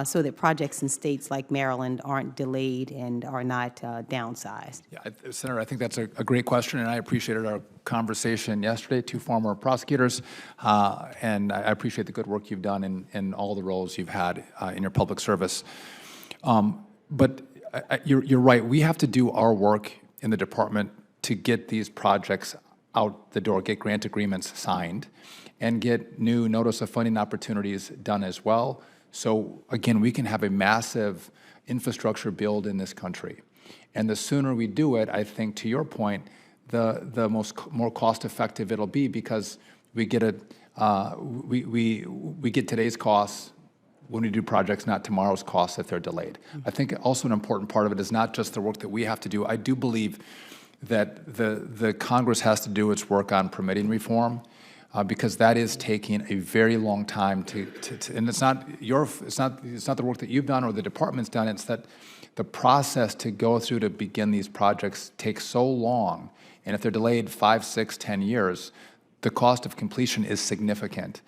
so that projects in states like Maryland aren't delayed and are not downsized? Yeah, Senator, I think that's a great question, and I appreciated our conversation yesterday, two former prosecutors, and I appreciate the good work you've done in all the roles you've had in your public service. But you're right, we have to do our work in the department to get these projects out the door, get grant agreements signed, and get new notice of funding opportunities done as well. So again, we can have a massive infrastructure build in this country. And the sooner we do it, I think, to your point, the more cost effective it'll be, because we get we get today's costs when we do projects, not tomorrow's costs if they're delayed. I think also an important part of it is not just the work that we have to do. I do believe that the Congress has to do its work on permitting reform, because that is taking a very long time and it's not the work that you've done or the department's done. It's that the process to go through to begin these projects takes so long, and if they're delayed 5, 6, 10 years, the cost of completion is significant.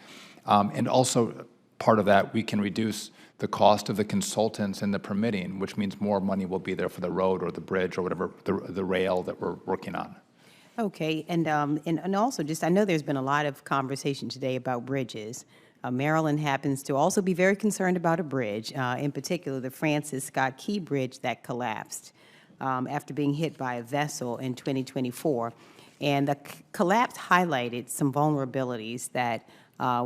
And also part of that, we can reduce the cost of the consultants and the permitting, which means more money will be there for the road or the bridge or whatever, the rail that we're working on. Okay, and also just, I know there's been a lot of conversation today about bridges. Maryland happens to also be very concerned about a bridge, in particular the Francis Scott Key Bridge that collapsed after being hit by a vessel in 2024. And the collapse highlighted some vulnerabilities that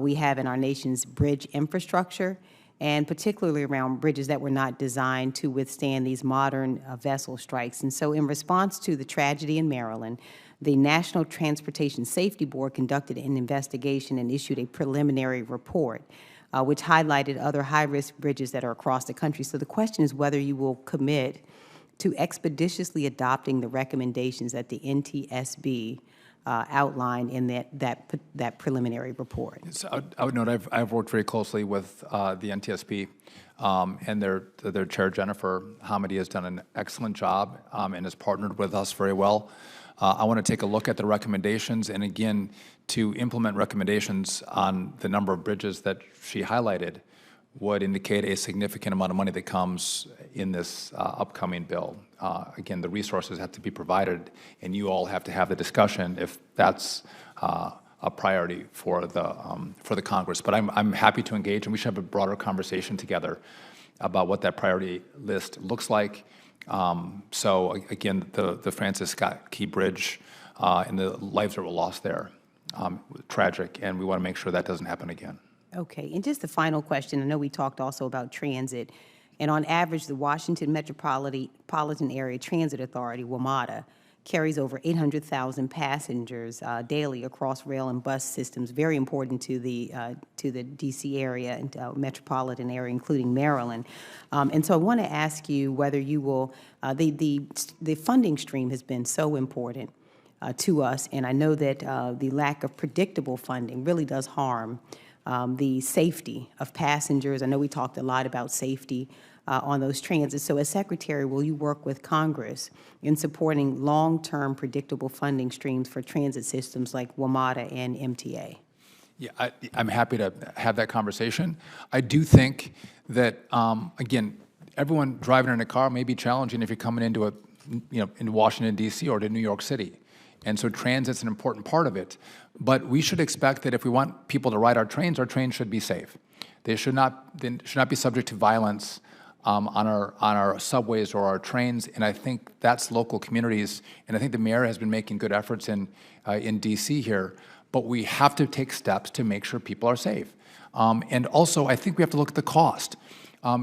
we have in our nation's bridge infrastructure, and particularly around bridges that were not designed to withstand these modern vessel strikes. And so in response to the tragedy in Maryland, the National Transportation Safety Board conducted an investigation and issued a preliminary report, which highlighted other high-risk bridges that are across the country. So the question is whether you will commit to expeditiously adopting the recommendations that the NTSB outlined in that preliminary report. So I would note I've worked very closely with the NTSB, and their chair, Jennifer Hamady, has done an excellent job and has partnered with us very well. I want to take a look at the recommendations, and again, to implement recommendations on the number of bridges that she highlighted would indicate a significant amount of money that comes in this upcoming bill. Again, the resources have to be provided, and you all have to have the discussion if that's a priority for the Congress. But I'm happy to engage, and we should have a broader conversation together about what that priority list looks like. So again, the Francis Scott Key Bridge and the lives that were lost there, tragic, and we want to make sure that doesn't happen again. Okay, and just the final question. I know we talked also about transit, and on average, the Washington Metropolitan Area Transit Authority, WMATA, carries over 800,000 passengers daily across rail and bus systems, very important to the D.C. area and metropolitan area, including Maryland. And so I want to ask you whether you will, the funding stream has been so important to us, and I know that the lack of predictable funding really does harm the safety of passengers. I know we talked a lot about safety on those transits. So as Secretary, will you work with Congress in supporting long-term predictable funding streams for transit systems like WMATA and MTA? Yeah, I'm happy to have that conversation. I do think that, again, everyone driving in a car may be challenging if you're coming into into Washington, D.C. or to New York City. And so transit's an important part of it. But we should expect that if we want people to ride our trains should be safe. They should not be subject to violence on our subways or our trains, and I think that's local communities, and I think the mayor has been making good efforts in D.C. here, but we have to take steps to make sure people are safe. And also, I think we have to look at the cost.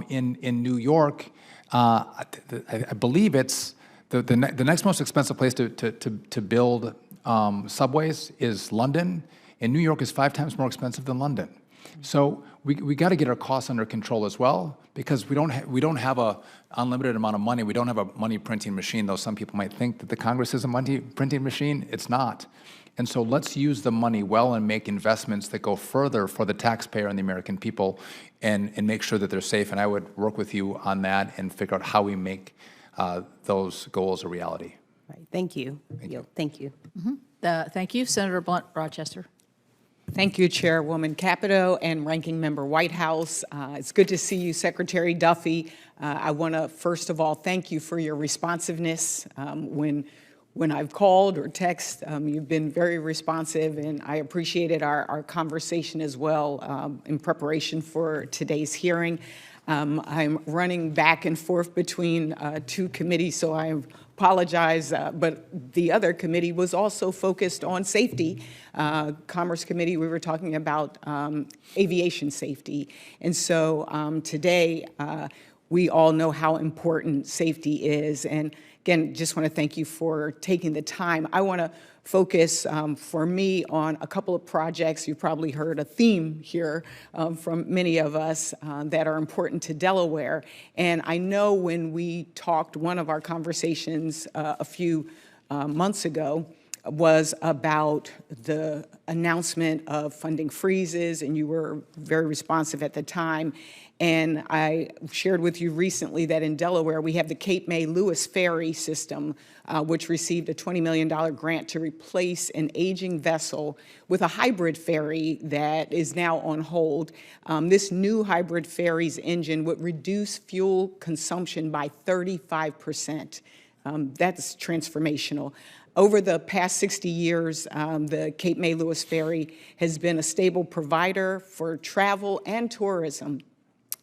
In New York, I believe it's the next most expensive place to build subways is London, and New York is 5 times more expensive than London. So we got to get our costs under control as well, because we don't have a unlimited amount of money. We don't have a money printing machine, though some people might think that the Congress is a money printing machine. It's not. And so let's use the money well and make investments that go further for the taxpayer and the American people, and make sure that they're safe. And I would work with you on that and figure out how we make those goals a reality. Right. Thank you. Thank you. Thank you. Senator Blunt, Rochester. Thank you, Chairwoman Capito and Ranking Member Whitehouse. It's good to see you, Secretary Duffy. I want to, first of all, thank you for your responsiveness. When I've called or text, you've been very responsive, and I appreciated our conversation as well in preparation for today's hearing. I'm running back and forth between 2 committees, so I apologize, but the other committee was also focused on safety. Commerce Committee, we were talking about aviation safety. And so today, we all know how important safety is. And again, just want to thank you for taking the time. I want to focus for me on a couple of projects. You've probably heard a theme here from many of us that are important to Delaware. And I know when we talked, one of our conversations a few months ago was about the announcement of funding freezes, and you were very responsive at the time. And I shared with you recently that in Delaware, we have the Cape May Lewis Ferry system, which received a $20 million grant to replace an aging vessel with a hybrid ferry that is now on hold. This new hybrid ferry's engine would reduce fuel consumption by 35%. That's transformational. Over the past 60 years, the Cape May Lewis Ferry has been a stable provider for travel and tourism.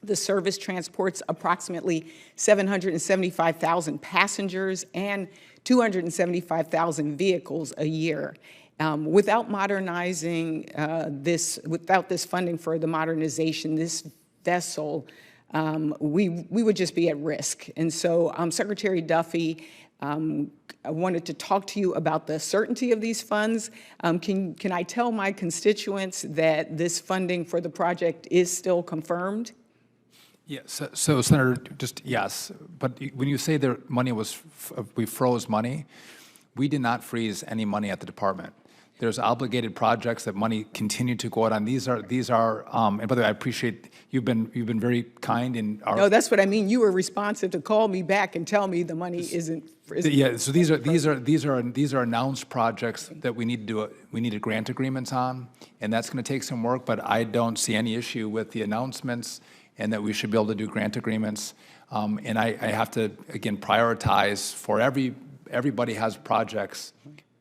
The service transports approximately 775,000 passengers and 275,000 vehicles a year. Without modernizing without this funding for the modernization, this vessel, we would just be at risk. And so, Secretary Duffy, I wanted to talk to you about the certainty of these funds. Can I tell my constituents that this funding for the project is still confirmed? Yes. So Senator, just yes. But when you say the money was, we froze money, we did not freeze any money at the department. There's obligated projects that money continued to go out on. These are, and by the way, I appreciate you've been very kind in our. No, that's what I mean. You were responsive to call me back and tell me the money isn't. Yeah. So these are announced projects that we need to do. We needed grant agreements on, and that's going to take some work. But I don't see any issue with the announcements, and that we should be able to do grant agreements. And I have to again prioritize for everybody has projects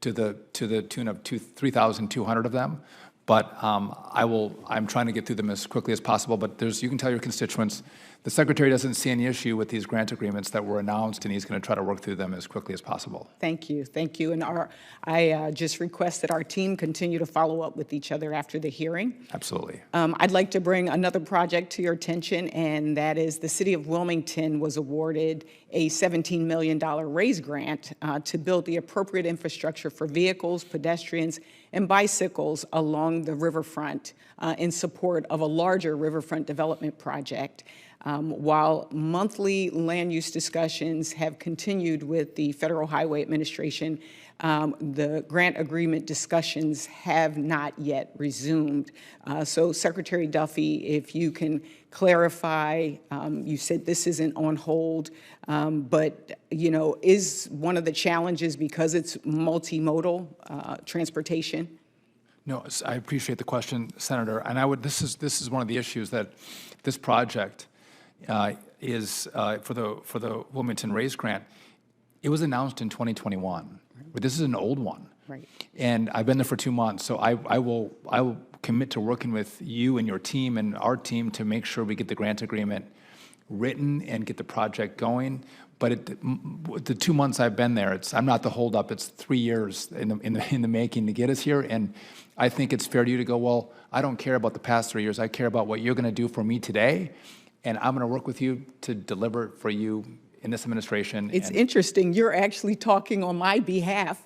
to the tune of 3,200 of them. But I'm trying to get through them as quickly as possible. But you can tell your constituents, the Secretary doesn't see any issue with these grant agreements that were announced, and he's going to try to work through them as quickly as possible. Thank you. Thank you. And I just request that our team continue to follow up with each other after the hearing. Absolutely. I'd like to bring another project to your attention, and that is the City of Wilmington was awarded a $17 million RAISE grant to build the appropriate infrastructure for vehicles, pedestrians, and bicycles along the riverfront in support of a larger riverfront development project. While monthly land use discussions have continued with the Federal Highway Administration, the grant agreement discussions have not yet resumed. So Secretary Duffy, if you can clarify, you said this isn't on hold, but is one of the challenges because it's multimodal transportation? No, I appreciate the question, Senator. And this is one of the issues that this project is for the Wilmington RAISE grant. It was announced in 2021, but this is an old one. Right. And I've been there for 2 months, so I will commit to working with you and your team and our team to make sure we get the grant agreement written and get the project going. But the 2 months I've been there, I'm not the holdup. It's 3 years in the making to get us here. And I think it's fair to you to go, well, I don't care about the past 3 years. I care about what you're going to do for me today, and I'm going to work with you to deliver it for you in this administration. It's and interesting, you're actually talking on my behalf,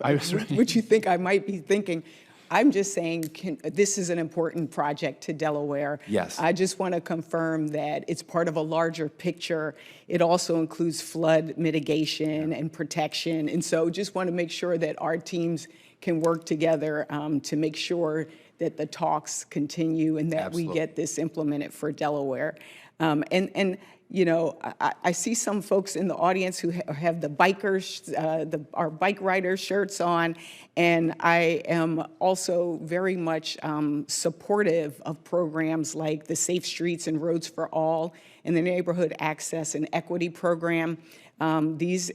which you think I might be thinking. I'm just saying, this is an important project to Delaware. Yes. I just want to confirm that it's part of a larger picture. It also includes flood mitigation and protection. And so just want to make sure that our teams can work together to make sure that the talks continue and that we get this implemented for Delaware. And you know, I see some folks in the audience who have the bikers, our bike rider shirts on, and I am also very much supportive of programs like the Safe Streets and Roads for All and the Neighborhood Access and Equity Program. These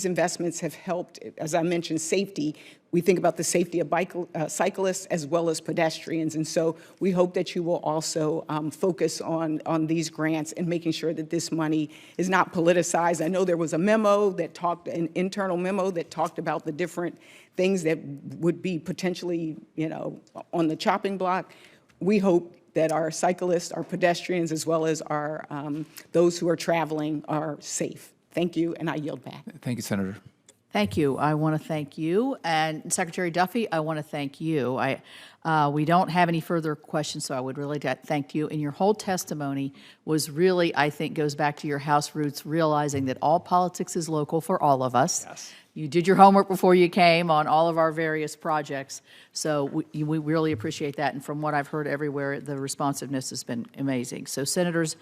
investments have helped, as I mentioned, safety. We think about the safety of cyclists as well as pedestrians. And so we hope that you will also focus on these grants and making sure that this money is not politicized. I know there was a memo that talked, an internal memo that talked about the different things that would be potentially, you know, on the chopping block. We hope that our cyclists, our pedestrians, as well as our those who are traveling are safe. Thank you, and I yield back. Thank you, Senator. Thank you. I want to thank you. And Secretary Duffy, I want to thank you. We don't have any further questions, so I would really thank you. And your whole testimony was really, I think, goes back to your House roots, realizing that all politics is local for all of us. Yes. You did your homework before you came on all of our various projects, so we really appreciate that. And from what I've heard everywhere, the responsiveness has been amazing. So senators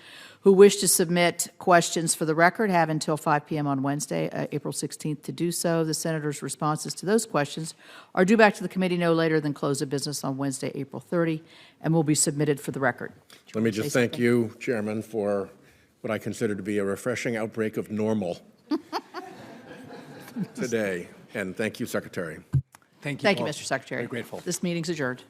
who wish to submit questions for the record have until 5 p.m. on Wednesday, April 16th, to do so. The senators' responses to those questions are due back to the committee no later than close of business on Wednesday, April 30, and will be submitted for the record. Let me just thank you, Chairman, for what I consider to be a refreshing outbreak of normal today. And thank you, Secretary. Thank you. Thank you, all. Mr. Secretary. Very grateful. This meeting's adjourned.